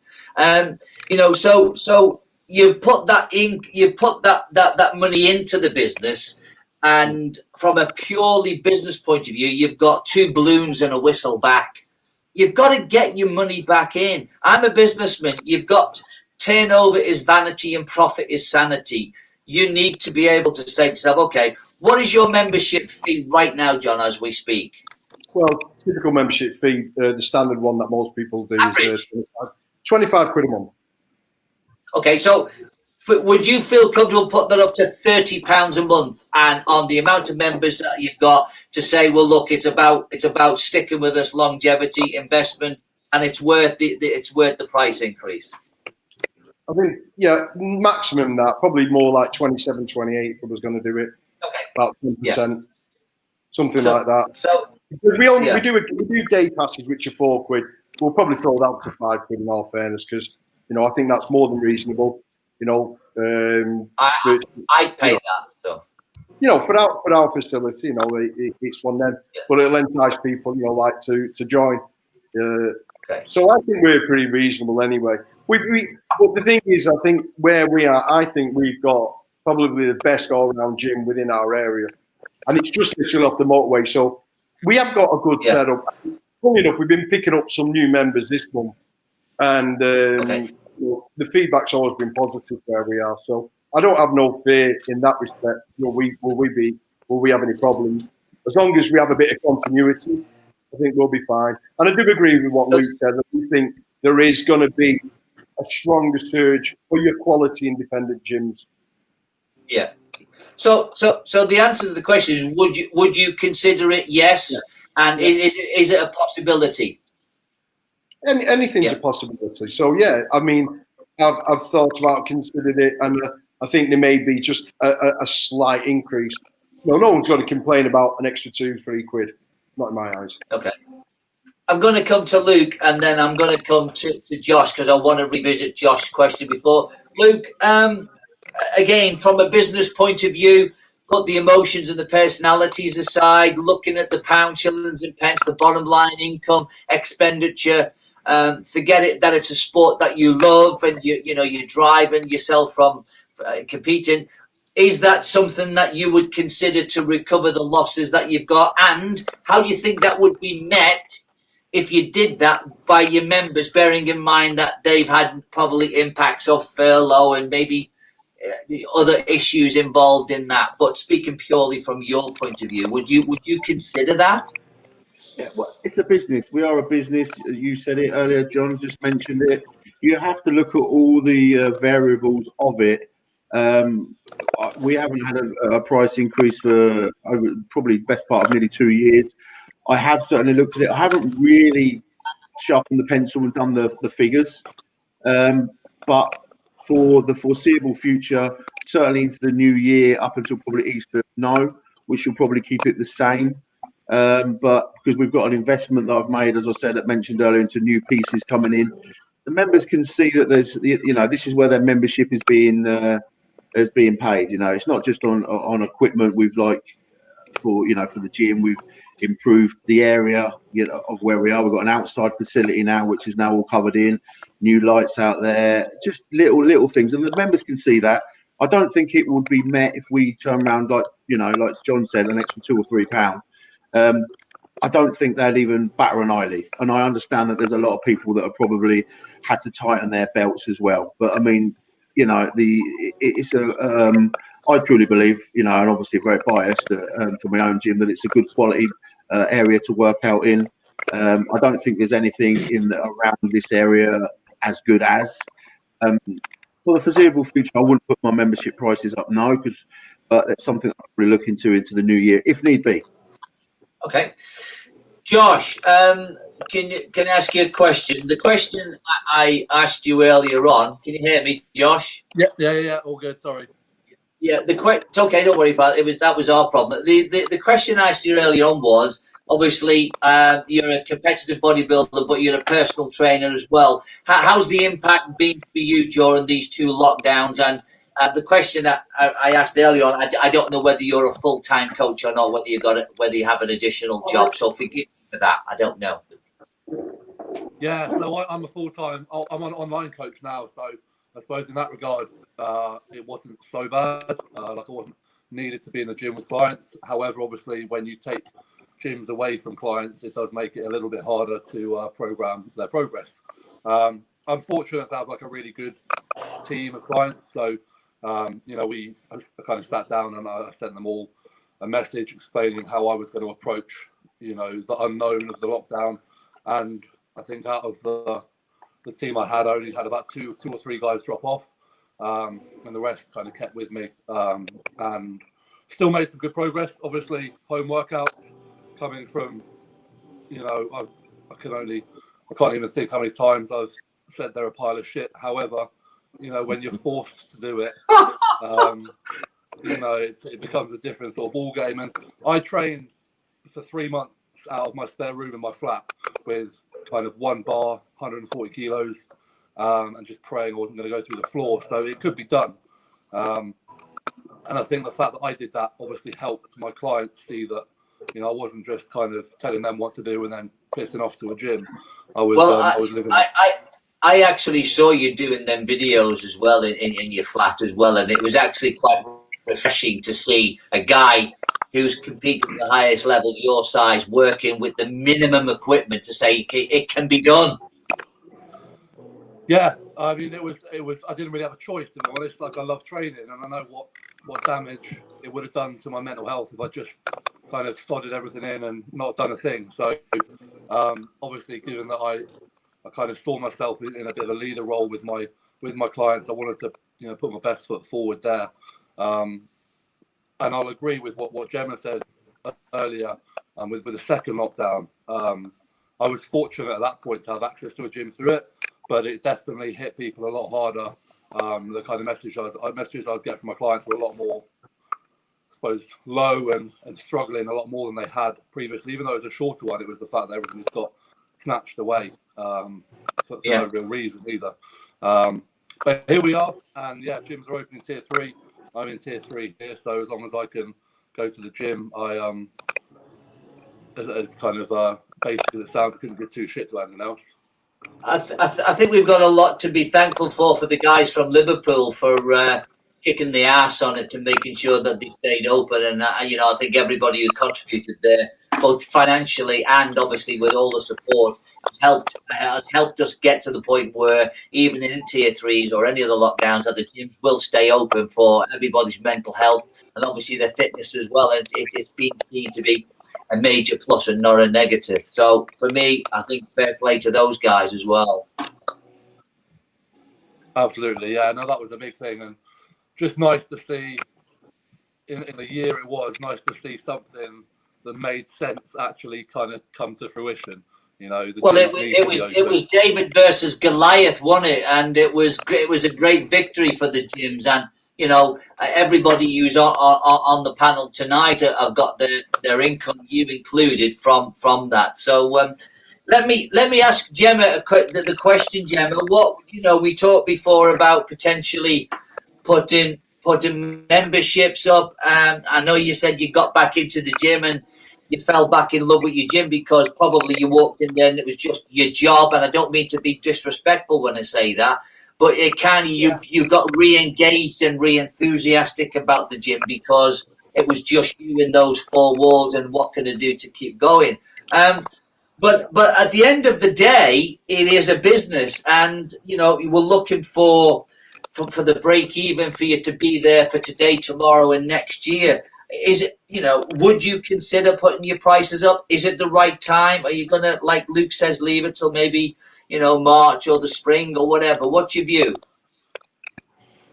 You know, so you've put that in, you put that money into the business, and from a purely business point of view, you've got 2 balloons and a whistle back. You've got to get your money back in. I'm a businessman. You've got turnover is vanity and profit is sanity. You need to be able to say to yourself, okay, what is your membership fee right now, John, as we speak?
Well, typical membership fee, the standard one that most people do is 25 quid a month. Okay,
so would you feel comfortable putting that up to £30 a month, and on the amount of members that you've got, to say, well, look, it's about sticking with us, longevity, investment, and it's worth the price increase?
I think, yeah, maximum that, probably more like 27, 28 if I was going to do it.
Okay.
About 10%, something like that.
So
because we do day passes, which are 4 quid. We'll probably throw that up to 5 quid in all fairness, because, you know, I think that's more than reasonable. You know,
I'd pay that. So
for our facility, it's one then, but it'll entice people, like to join.
Okay.
So I think we're pretty reasonable anyway. But the thing is, I think where we are, I think we've got probably the best all-round gym within our area, and it's just literally off the motorway. So we have got a good setup. Funny enough, we've been picking up some new members this month, and the feedback's always been positive where we are. So I don't have no fear in that respect. Will we have any problems? As long as we have a bit of continuity, I think we'll be fine. And I do agree with what Luke said. That we think there is going to be a stronger surge for your quality independent gyms.
Yeah. So the answer to the question is: would you consider it? Yes. Yeah. And is it a possibility?
Anything's a possibility. So yeah, I mean, I've thought about, considered it, and I think there may be just a slight increase. No one's got to complain about an extra 2-3 quid. Not in my eyes.
Okay. I'm going to come to Luke, and then I'm going to come to Josh, because I want to revisit Josh's question before. Luke, again, from a business point of view, put the emotions and the personalities aside, looking at the pound, shillings and pence, the bottom line income, expenditure. Forget it that it's a sport that you love, and you're driving yourself from competing. Is that something that you would consider to recover the losses that you've got? And how do you think that would be met if you did that by your members, bearing in mind that they've had probably impacts of furlough and maybe the other issues involved in that? But speaking purely from your point of view, would you consider that?
Yeah, well, it's a business. We are a business. You said it earlier, John just mentioned it. You have to look at all the variables of it. We haven't had a price increase for probably the best part of nearly 2 years. I have certainly looked at it. I haven't really sharpened the pencil and done the figures. But for the foreseeable future, certainly into the new year, up until probably Easter, no, we should probably keep it the same. But because we've got an investment that I've made, as I said, that mentioned earlier, into new pieces coming in, the members can see that there's, this is where their membership is being paid. It's not just on equipment. We've for the gym, we've improved the area of where we are. We've got an outside facility now, which is now all covered in, new lights out there, just little things, and the members can see that. I don't think it would be met if we turn around like John said, an extra £2 or £3. I don't think they'd even batter an eyelid, and I understand that there's a lot of people that have probably had to tighten their belts as well. But I mean, I truly believe, and obviously very biased for my own gym, that it's a good quality area to work out in. I don't think there's anything around this area as good as. For the foreseeable future, I wouldn't put my membership prices up now, but that's something I'll probably look into the new year if need be.
Okay, Josh, can I ask you a question? The question I asked you earlier on. Can you hear me, Josh?
Yeah. All good. Sorry.
Yeah, it's okay. Don't worry about it. That was our problem. The question I asked you earlier on was, obviously, you're a competitive bodybuilder, but you're a personal trainer as well. How's the impact been for you during these 2 lockdowns? And the question that I asked earlier on, I don't know whether you're a full-time coach or not, whether you have an additional job. So forgive me for that. I don't know.
Yeah, so I'm a full-time. I'm an online coach now, so I suppose in that regard, it wasn't so bad. I wasn't needed to be in the gym with clients. However, obviously, when you take gyms away from clients, it does make it a little bit harder to program their progress. I'm fortunate to have a really good team of clients. So, we kind of sat down and I sent them all a message explaining how I was going to approach, the unknown of the lockdown. And I think out of the team I only had about two or three guys drop off, and the rest kind of kept with me, and still made some good progress. Obviously, home workouts coming from, I can't even think how many times I've said they're a pile of shit. However, when you're forced to do it, it becomes a different sort of ball game. And I trained for 3 months out of my spare room in my flat with kind of 1 bar, 140 kilos, and just praying I wasn't going to go through the floor. So it could be done. And I think the fact that I did that obviously helped my clients see that, you know, I wasn't just kind of telling them what to do and then pissing off to a gym. I was living.
I actually saw you doing them videos as well in your flat as well, and it was actually quite refreshing to see a guy who's competing at the highest level, your size, working with the minimum equipment to say it can be done.
Yeah, I mean, it was. I didn't really have a choice, to be honest. Like, I love training, and I know what damage it would have done to my mental health if I just kind of sodded everything in and not done a thing. So, obviously, given that I kind of saw myself in a bit of a leader role with my clients, I wanted to, you know, put my best foot forward there. And I'll agree with what Gemma said earlier. With the second lockdown, I was fortunate at that point to have access to a gym through it, but it definitely hit people a lot harder. The kind of messages I was getting from my clients were a lot more, I suppose, low and struggling a lot more than they had previously. Even though it was a shorter one, it was the fact that everything just got snatched away for no real reason either. But here we are, and yeah, gyms are open in tier 3. I'm in tier 3 here, so as long as I can go to the gym, I as kind of basic as it sounds, I couldn't give two shits about anything else.
I think we've got a lot to be thankful for the guys from Liverpool for kicking the ass on it to making sure that they stayed open. And you know, I think everybody who contributed there, both financially and obviously with all the support, has helped us get to the point where even in tier 3s or any of the lockdowns, that the gyms will stay open for everybody's mental health and obviously their fitness as well. And it's been seen to be a major plus and not a negative. So for me, I think fair play to those guys as well.
Absolutely, yeah. No, that was a big thing, and just nice to see in the year it was nice to see something that made sense actually kind of come to fruition. You know,
it was David versus Goliath, wasn't it? And it was a great victory for the gyms. And you know, everybody who's on the panel tonight have got their income, you included, from that. So let me ask Gemma the question, Gemma. What, you know, we talked before about potentially putting memberships up. I know you said you got back into the gym and you fell back in love with your gym because probably you walked in there and it was just your job. And I don't mean to be disrespectful when I say that, but it you got re-engaged and re-enthusiastic about the gym because it was just you in those four walls and what can I do to keep going. But at the end of the day, it is a business, and you know, you were looking for the break even for you to be there for today, tomorrow, and next year. Is it, you know, would you consider putting your prices up? Is it the right time? Are you gonna, like Luke says, leave it till maybe, you know, March or the spring or whatever? What's your view?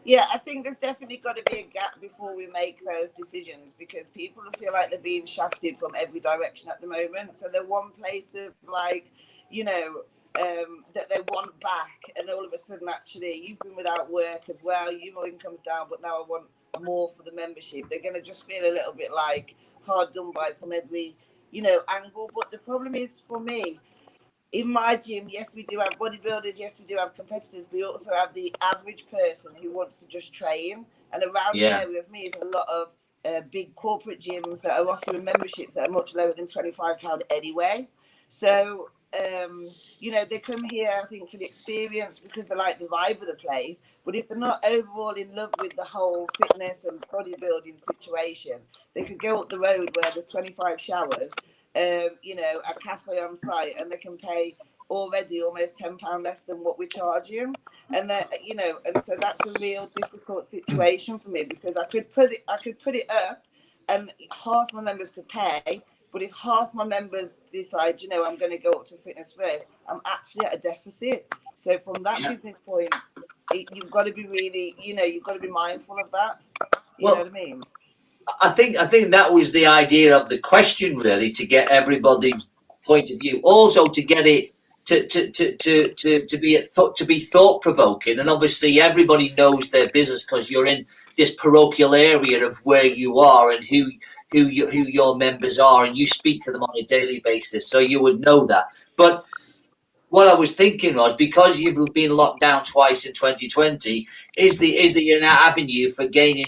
Yeah, I think there's definitely got to be a gap before we make those decisions, because people feel like they're being shafted from every direction at the moment. So they're one place of, like, you know, that they want back, and all of a sudden, actually, you've been without work as well, your income's down, but now I want more for the membership. They're going to just feel a little bit like hard done by from every, you know, angle. But the problem is, for me, in my gym, yes, we do have bodybuilders, yes, we do have competitors, but we also have the average person who wants to just train. And around the area of me is a lot of big corporate gyms that are offering memberships that are much lower than £25 anyway. So, you know, they come here, I think, for the experience because they like the vibe of the place. But if they're not overall in love with the whole fitness and bodybuilding situation, they could go up the road where there's 25 showers, you know, a cafe on site, and they can pay already almost £10 less than what we're charging. And that, you know, and so that's a real difficult situation for me, because I could put it up and half my members could pay. But if half my members decide, you know, I'm going to go up to fitness first, I'm actually at a deficit. So from that business point, you've got to be really, you know, you've got to be mindful of that. You know what I mean? I think
that was the idea of the question, really, to get everybody's point of view. Also to get it to be thought provoking. And obviously everybody knows their business because you're in this parochial area of where you are and who your members are, and you speak to them on a daily basis, so you would know that. But what I was thinking was, because you've been locked down twice in 2020, is the an avenue for gaining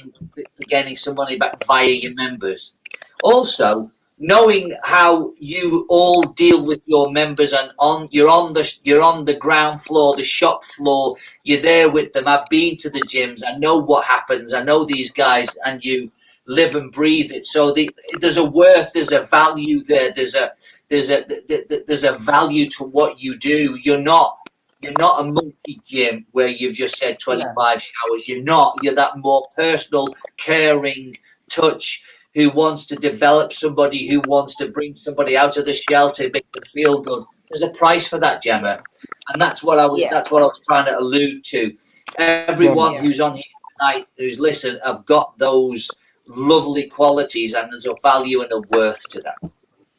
some money back via your members. Also, knowing how you all deal with your members, and you're on the ground floor, the shop floor, you're there with them. I've been to the gyms, I know what happens, I know these guys, and you live and breathe it. So there's a worth, there's a value there, there's a value to what you do. You're not a multi-gym where you've just said 25 showers. You're that more personal, caring touch, who wants to develop somebody, who wants to bring somebody out of the shelter, make them feel good. There's a price for that, Gemma, and that's what I was trying to allude to. Everyone who's on here tonight, who's listened, have got those lovely qualities, and there's a value and a worth to that.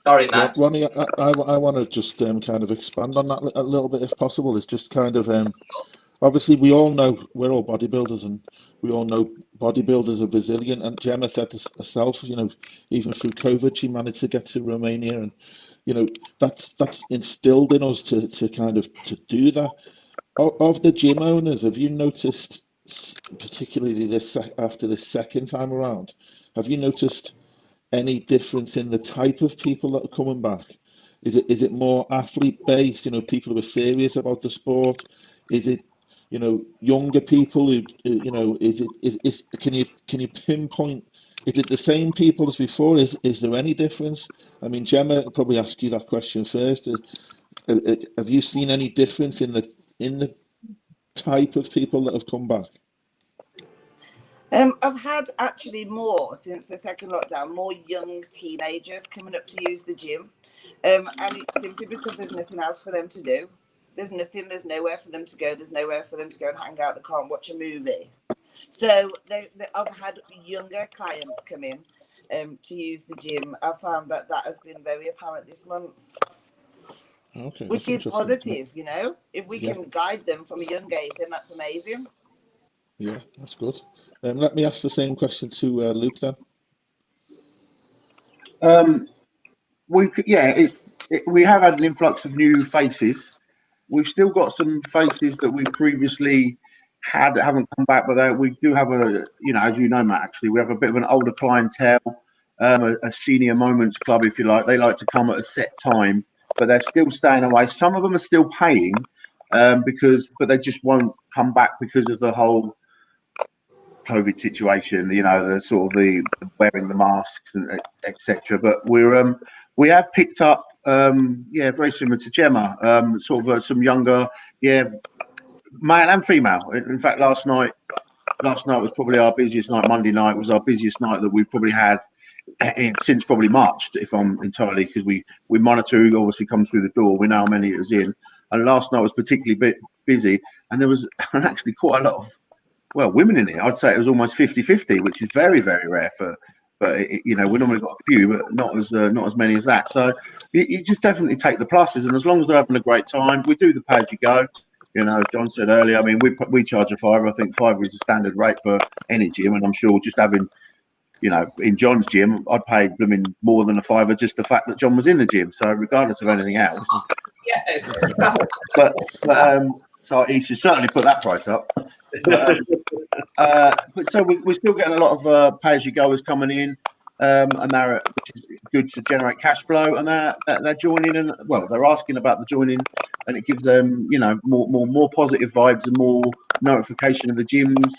Sorry, Matt.
Yeah, Ronnie, I want to just kind of expand on that a little bit, if possible. It's just kind of obviously we all know we're all bodybuilders, and we all know bodybuilders are resilient. And Gemma said this herself, you know, even through COVID, she managed to get to Romania, and you know that's instilled in us to kind of to do that. Of the gym owners, have you noticed, particularly after this second time around, have you noticed any difference in the type of people that are coming back? Is it more athlete based? You know, people who are serious about the sport. Is it, you know, younger people who, you know, can you pinpoint? Is it the same people as before? Is there any difference? I mean, Gemma, I'll probably ask you that question first. Have you seen any difference in the type of people that have come back?
I've had actually more since the second lockdown, more young teenagers coming up to use the gym. And it's simply because there's nothing else for them to do. There's nowhere for them to go. There's nowhere for them to go and hang out. They can't watch a movie. So I've had younger clients come in to use the gym. I found that has been very apparent this month.
Okay,
which is positive, you know. If we can guide them from a young age, then that's amazing.
Yeah, that's good. Let me ask the same question to Luke then.
We have had an influx of new faces. We've still got some faces that we previously had that haven't come back, but we do have as you know, Matt, actually, we have a bit of an older clientele, a senior moments club, if you like. They like to come at a set time, but they're still staying away. Some of them are still paying but they just won't come back because of the whole COVID situation, you know, the sort of the wearing the masks and etc. But we have picked up, very similar to Gemma, sort of some younger, male and female. In fact, last night was probably our busiest night. Monday night was our busiest night that we've probably had since probably March, if I'm entirely, because we monitor who obviously comes through the door. We know how many it was in, and last night was particularly busy, and there was actually quite a lot of women in it. I'd say it was almost 50-50, which is very, very rare but we normally got a few, but not as many as that. So you just definitely take the pluses, and as long as they're having a great time, we do the pay as you go. You know, John said earlier, I mean, we charge a £5. I think £5 is the standard rate for any gym, and I'm sure just having, you know, in John's gym, I'd pay blooming more than a £5 just the fact that John was in the gym. So regardless of anything else,
yes.
but so he should certainly put that price up. But so we're still getting a lot of pay-as-you-goers coming in, and which is good to generate cash flow. And they're joining, and they're asking about the joining, and it gives them, you know, more positive vibes and more notification of the gyms.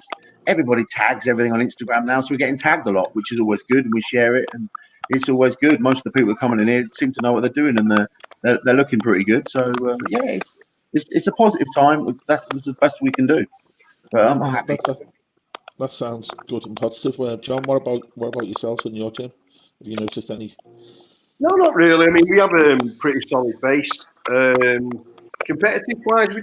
Everybody tags everything on Instagram now, so we're getting tagged a lot, which is always good, and we share it, and it's always good. Most of the people coming in here seem to know what they're doing, and they're looking pretty good. So it's a positive time. That's the best we can do. But I'm happy.
That sounds good and positive. John, what about yourself and your gym? Have you noticed any?
No, not really. I mean, we have a pretty solid base. Competitive wise, we've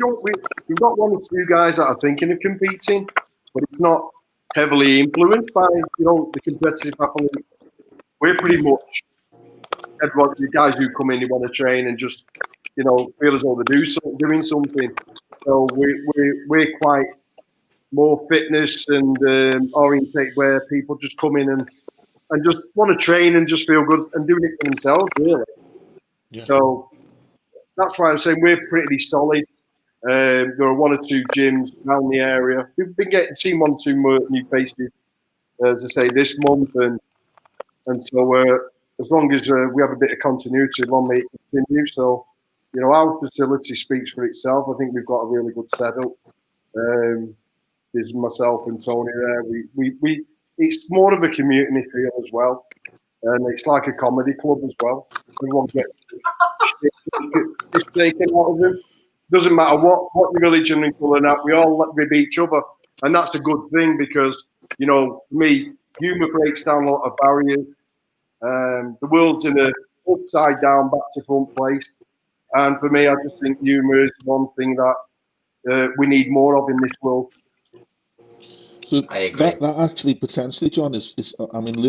got one or two guys that are thinking of competing, but it's not heavily influenced by, you know, the competitive athlete. We're pretty much everyone, the guys who come in, who want to train and just, you know, feel as though they're doing something. So we're quite more fitness and orientate, where people just come in and just want to train and just feel good and doing it for themselves, really.
Yeah.
So that's why I'm saying we're pretty solid. There are one or two gyms around the area. We've been seeing one or two more new faces, as I say, this month, and so as long as we have a bit of continuity, long may it continue. So, you know, our facility speaks for itself. I think we've got a really good setup. There's myself and Tony there. We it's more of a community feel as well, and it's like a comedy club as well. Everyone gets taken out of them. Doesn't matter what religion we pull out, we all rib each other, and that's a good thing because, you know, for me, humour breaks down a lot of barriers. The world's in a upside down, back to front place, and for me, I just think humour is one thing that we need more of in this world.
So that actually potentially, John, is I mean,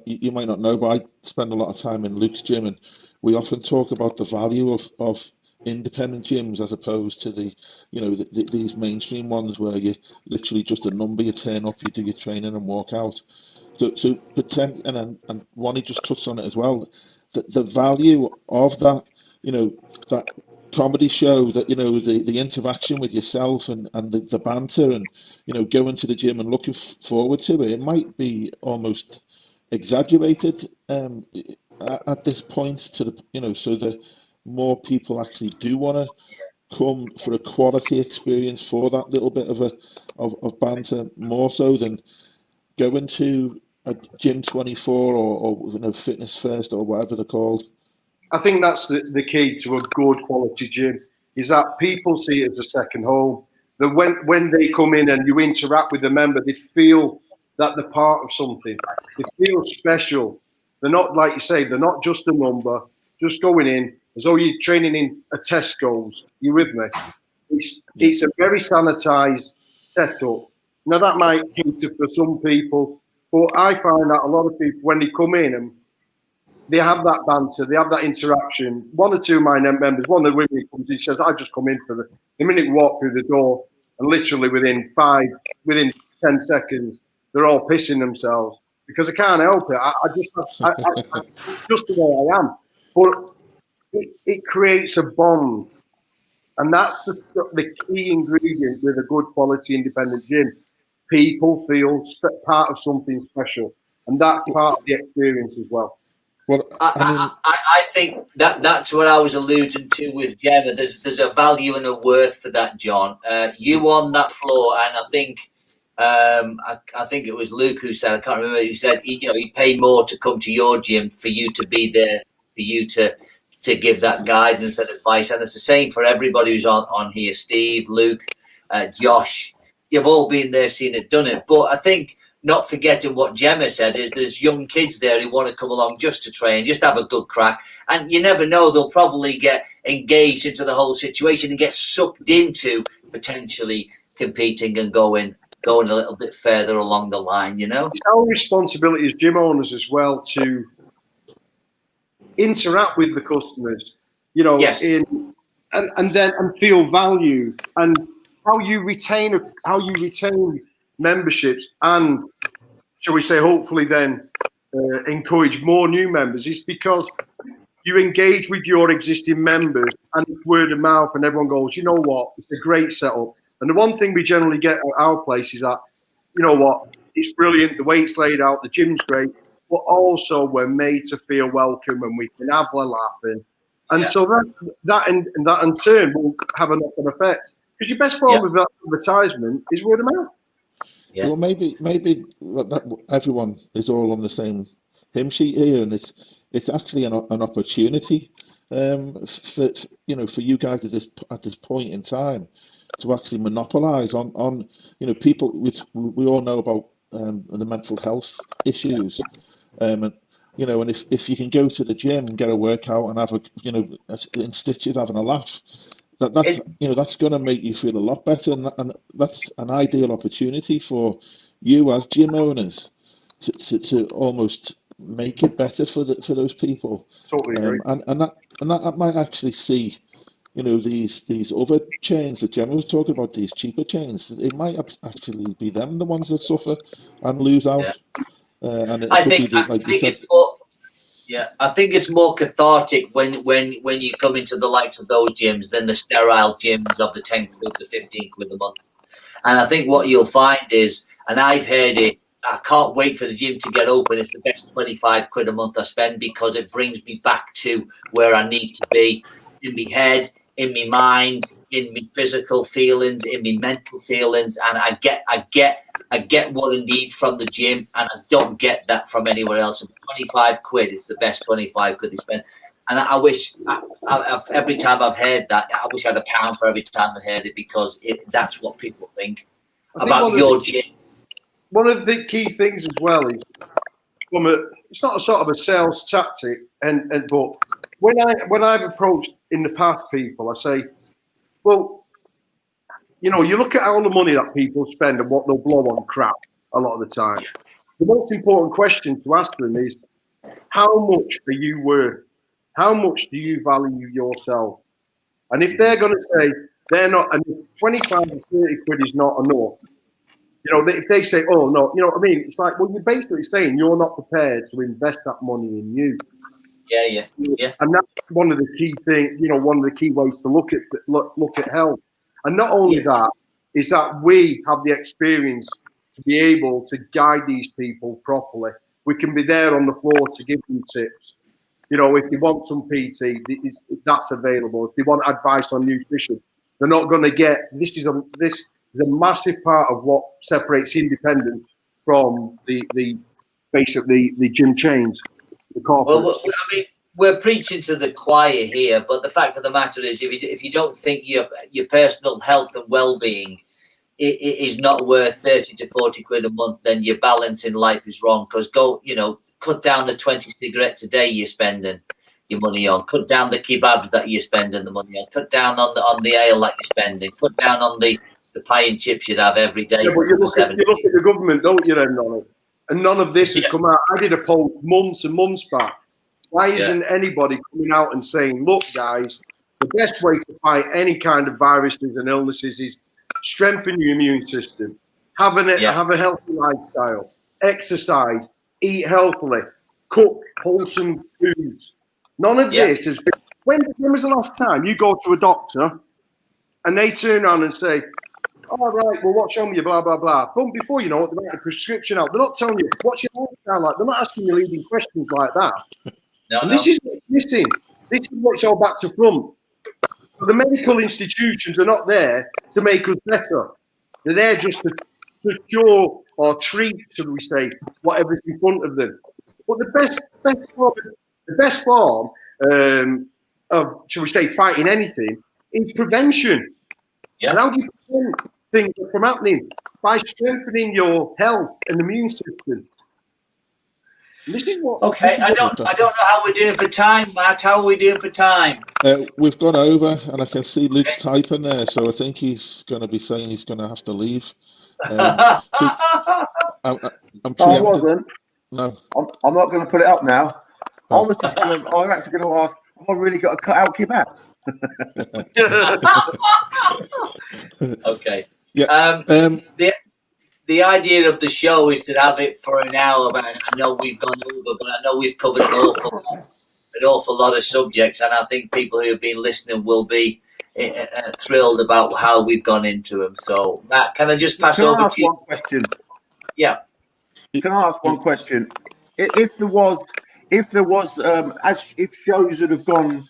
you might not know, but I spend a lot of time in Luke's gym, and we often talk about the value of independent gyms as opposed to these mainstream ones where you literally just a number, you turn up, you do your training and walk out. So pretend, and Ronnie just touched on it as well, the value of that, you know, that comedy show, that, you know, the interaction with yourself and the banter, and, you know, going to the gym and looking forward to it. It might be almost exaggerated at this point, to the, you know, so that more people actually do want to come for a quality experience, for that little bit of banter, more so than going to a Gym 24 or you know, Fitness First or whatever they're called.
I think that's the key to a good quality gym, is that people see it as a second home. That when they come in and you interact with the member, they feel that they're part of something. They feel special. They're not, like you say, they're not just a number, just going in as though you're training in a Tesco's. You with me? It's a very sanitized setup. Now, that might cater for some people, but I find that a lot of people, when they come in and they have that banter, they have that interaction. One or two of my members, one of the women comes in, says, I just come in for the minute we walk through the door, and literally within 10 seconds, they're all pissing themselves because I can't help it. I just the way I am. But it creates a bond. And that's the key ingredient with a good quality independent gym. People feel part of something special. And that's part of the experience as well.
Well,
I think that's what I was alluding to with Gemma. There's a value and a worth for that, John. You on that floor, and I think it was Luke who said, I can't remember who said, you know, he'd pay more to come to your gym for you to be there, for you to give that guidance and advice. And it's the same for everybody who's on here. Steve, Luke, Josh, you've all been there, seen it, done it. But I think, not forgetting what Gemma said, is there's young kids there who want to come along just to train, just have a good crack. And you never know, they'll probably get engaged into the whole situation and get sucked into potentially competing and going a little bit further along the line, you know?
It's our responsibility as gym owners as well to interact with the customers, you know,
yes.
and feel value, and how you retain memberships, and shall we say, hopefully then encourage more new members, is because you engage with your existing members and word of mouth, and everyone goes, you know what, it's a great setup. And the one thing we generally get at our place is that, you know what, it's brilliant, the way it's laid out, the gym's great, but also we're made to feel welcome and we can have a laugh. And so that in turn will have a knock-on effect. Because your best form of advertisement is word of mouth.
Yeah. Well, maybe that everyone is all on the same hymn sheet here, and it's actually an opportunity, for you guys at this point in time to actually monopolize on people. We all know about the mental health issues, and if you can go to the gym and get a workout and have in stitches having a laugh. That's going to make you feel a lot better, and that's an ideal opportunity for you as gym owners to almost make it better for those people.
Totally agree.
And that might actually see, these other chains that Gemma was talking about, these cheaper chains. It might actually be them the ones that suffer and lose out. And it
I
could
think
be like you said.
Yeah, I think it's more cathartic when you come into the likes of those gyms than the sterile gyms of the 10 quid to 15 quid a month. And I think what you'll find is, and I've heard it, I can't wait for the gym to get open. It's the best 25 quid a month I spend because it brings me back to where I need to be in my head, in my mind, in my physical feelings, in my mental feelings, and I get what I need from the gym, and I don't get that from anywhere else. And 25 quid is the best 25 quid you spend. And I wish, every time I've heard that, I wish I had £1 for every time I heard it, because that's what people think about your gym.
One of the key things as well is, it's not a sort of a sales tactic, but when I've approached in the past people, I say, well, you look at all the money that people spend and what they'll blow on crap a lot of the time. The most important question to ask them is, how much are you worth? How much do you value yourself? And if they're going to say they're not, and 25 to 30 quid is not enough, if they say, oh no, you know what I mean? It's like, well, you're basically saying you're not prepared to invest that money in you.
Yeah.
And that's one of the key things, one of the key ways to look at health. And not only that, is that we have the experience to be able to guide these people properly. We can be there on the floor to give them tips. If they want some PT, that's available. If they want advice on nutrition, they're not going to get. This is a massive part of what separates independent from the gym chains, the corporates.
Well, I mean, we're preaching to the choir here, but the fact of the matter is, if you don't think your personal health and well-being is not worth 30 to 40 quid a month, then your balance in life is wrong. Because cut down the 20 cigarettes a day you're spending your money on. Cut down the kebabs that you're spending the money on. Cut down on the ale that you're spending. Cut down on the pie and chips you'd have every day.
Yeah, but you look at the government, don't you, then, Ronnie? And none of this has come out. I did a poll months and months back. Why isn't anybody coming out and saying, look, guys, the best way to fight any kind of viruses and illnesses is strengthen your immune system, have a healthy lifestyle, exercise, eat healthily, cook wholesome foods. None of this has been. When was the last time you go to a doctor and they turn around and say, all right, well, what's wrong with you, blah, blah, blah. But before you know it, they write a prescription out. They're not telling you, what's your lifestyle like? They're not asking you leading questions like that. This is what's missing. This is what's all back to front. So the medical institutions are not there to make us better. They're there just to cure or treat, should we say, whatever's in front of them. But the best form of, should we say, fighting anything is prevention. Yeah. And how do you prevent things from happening? By strengthening your health and immune system. This is what.
Okay, I don't know how we're doing for time, Matt. How are we doing for time?
We've gone over, and I can see Luke's typing there, so I think he's going to be saying he's going to have to leave. I'm
I wasn't.
No,
I'm not going to put it up now. I was just going to. I'm actually going to ask. Have I really got to cut out kebabs?
Okay.
Yeah.
The idea of the show is to have it for an hour, but I know we've gone over, but I know we've covered an awful lot of subjects, and I think people who have been listening will be thrilled about how we've gone into them. So, Matt, can I just pass over to you?
One question.
Yeah.
Can I ask one question? If there was, if shows would have gone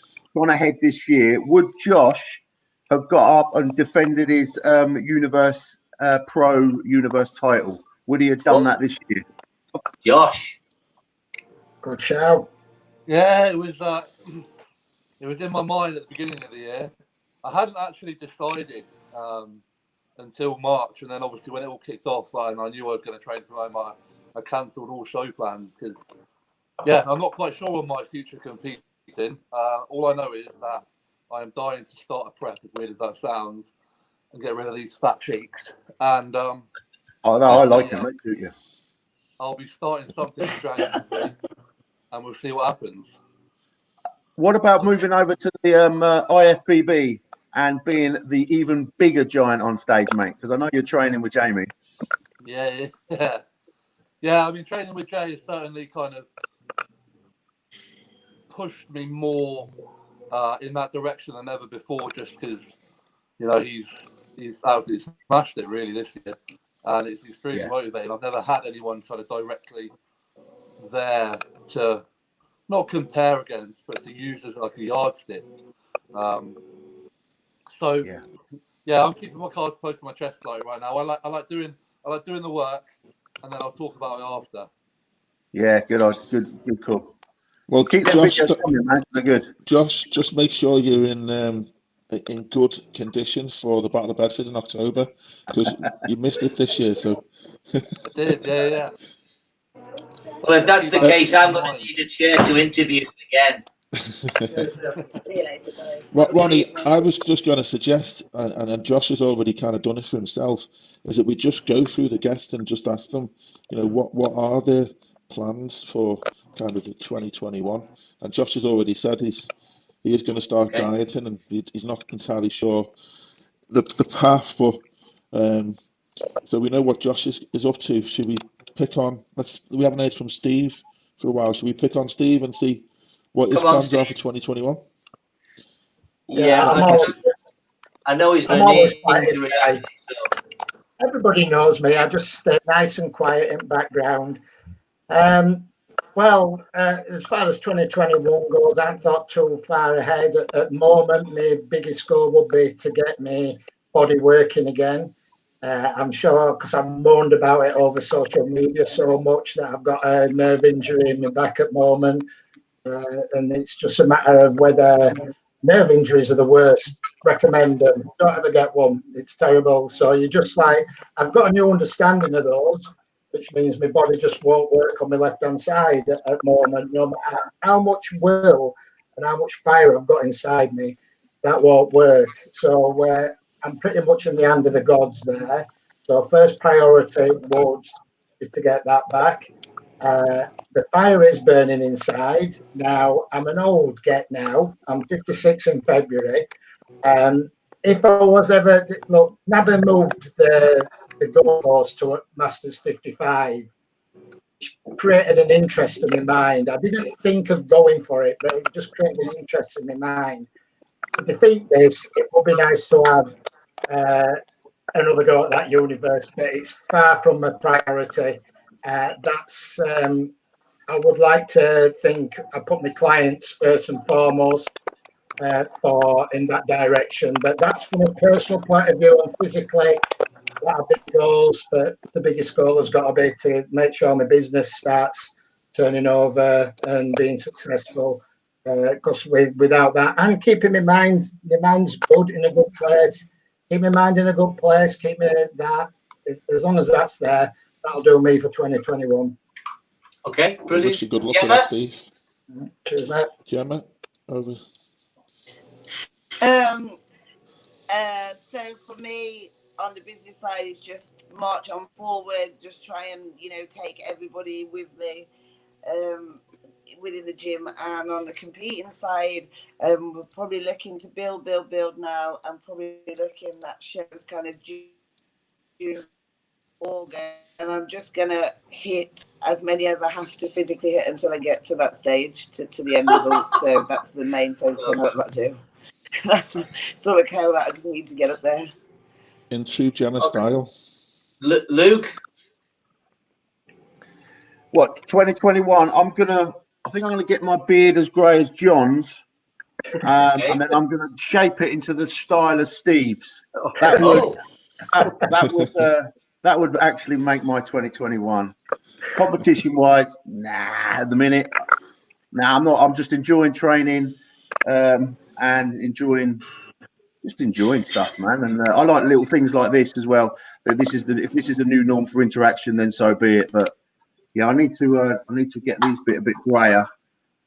ahead this year, would Josh have got up and defended his Pro Universe title? Would he have done that this year?
Josh.
Good shout.
Yeah, it was in my mind at the beginning of the year. I hadn't actually decided until March, and then obviously when it all kicked off, and I knew I was going to train from home, I cancelled all show plans because, I'm not quite sure on my future competing. All I know is that I am dying to start a prep, as weird as that sounds, and get rid of these fat cheeks. And
oh no, I like them, don't you?
I'll be starting something in January, and we'll see what happens.
What about moving over to the IFBB and being the even bigger giant on stage, mate? Because I know you're training with Jamie.
Yeah. I mean, training with Jay is certainly kind of pushed me more in that direction than ever before, just because, you know, he's absolutely smashed it really this year, and it's extremely motivating. I've never had anyone kind of directly there to not compare against, but to use as like a yardstick. So yeah, I'm keeping my cards close to my chest like right now. I like doing the work, and then I'll talk about it after.
Yeah, good call.
Well,
Keep them
Josh,
videos coming, man. They're good.
Josh, just make sure you're in good condition for the Battle of Bedford in October, because you missed it this year. So
I did, yeah.
Well, if that's the case, I'm going to need a chair to interview again.
Ronnie, I was just going to suggest, and then Josh has already kind of done it for himself, is that we just go through the guests and just ask them, you know, what are their plans for kind of the 2021? And Josh has already said he is going to start dieting, and he's not entirely sure the path, but so we know what Josh is up to. Should we pick on? We haven't heard from Steve for a while. Should we pick on Steve and see what his plans are for 2021?
Yeah, I know he's been injury.
Everybody knows me. I just stay nice and quiet in the background. Well, as far as 2021 goes, I haven't thought too far ahead. At the moment, my biggest goal will be to get my body working again. I'm sure, because I've moaned about it over social media so much, that I've got a nerve injury in my back at the moment. And it's just a matter of whether nerve injuries are the worst. Recommend them. Don't ever get one. It's terrible. So you just like, I've got a new understanding of those, which means my body just won't work on my left-hand side at the moment. No matter how much will and how much fire I've got inside me, that won't work. So I'm pretty much in the hand of the gods there. So first priority would be to get that back. The fire is burning inside. Now, I'm an old get now. I'm 56 in February. If I was ever, look, Nabba moved the goalpost to Masters 55, which created an interest in my mind. I didn't think of going for it, but it just created an interest in my mind. To defeat this, it would be nice to have another go at that universe, but it's far from a priority. I would like to think I put my clients first and foremost in that direction, but that's from a personal point of view, and physically that are big goals, but the biggest goal has got to be to make sure my business starts turning over and being successful, because without that, and keeping my mind's good, in a good place, keep my mind in a good place, keep me that, as long as that's there, that'll do me for 2021.
Okay, brilliant.
Wish you good luck with that, Steve.
Cheers, mate.
Gemma, over.
So for me, on the business side, it's just march on forward, just try and, take everybody with me within the gym. And on the competing side, we're probably looking to build now, and probably looking at shows kind of June, August, and I'm just gonna hit as many as I have to physically hit until I get to that stage, to the end result. So that's the main focus on what I do. That's all I care about. I just need to get up there.
In true Gemma style.
Luke?
What, 2021? I think I'm gonna get my beard as grey as John's, and then I'm gonna shape it into the style of Steve's. That would actually make my 2021. Competition wise, at the minute, I'm not. I'm just enjoying training and enjoying stuff, man. And I like little things like this as well. That if this is the new norm for interaction, then so be it. But yeah, I need to get these a bit grayer,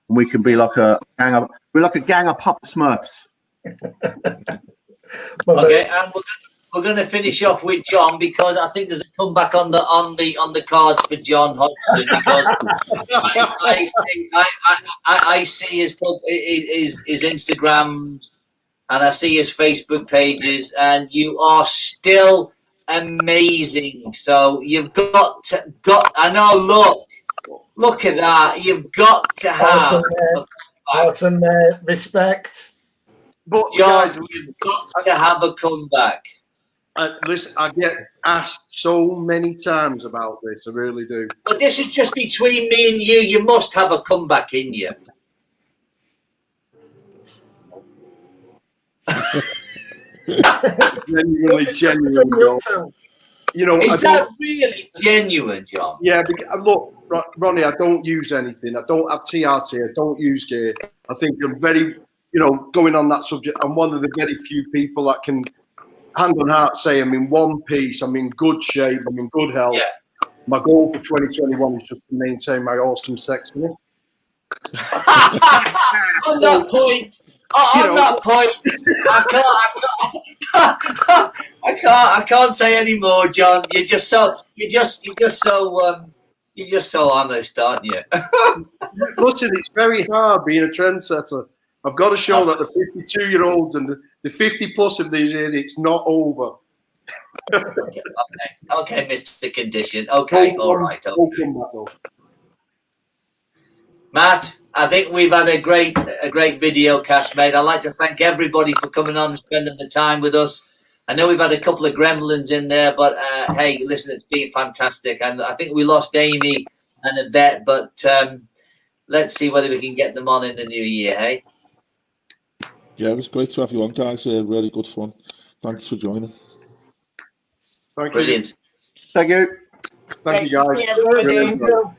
and we can be like a gang of puppet Smurfs.
Okay, and we're going to finish off with John, because I think there's a comeback on the cards for John Hodgson, because I see his Instagrams and I see his Facebook pages, and you are still amazing. So you've got. I know. Look at that. You've got to have
Awesome, respect.
But
John,
guys,
you've got to have a comeback.
listen, I get asked so many times about this. I really do.
But this is just between me and you. You must have a comeback in you.
Genuinely, John. You know,
is that really genuine, John?
Yeah, look, Ronnie, I don't use anything. I don't have TRT. I don't use gear. I think I'm very, going on that subject, I'm one of the very few people that can, hand on heart, say I'm in one piece. I'm in good shape. I'm in good health.
Yeah.
My goal for 2021 is just to maintain my awesome sexiness.
On that point, I can't say any more, John. You're just so honest, aren't you?
Listen, it's very hard being a trendsetter. I've got to show that the 52-year-olds and the 50+ of these years, it's not over.
Okay, Mr. Condition. Okay, all right. Okay. Matt, I think we've had a great video cast, mate. I'd like to thank everybody for coming on and spending the time with us. I know we've had a couple of gremlins in there, but hey, listen, it's been fantastic. And I think we lost Amy and Yvette, but let's see whether we can get them on in the new year, hey?
Yeah, it was great to have you on, guys. Really good fun. Thanks for joining.
Thank
Brilliant.
you.
Thank you.
Thank you, guys.
Everybody.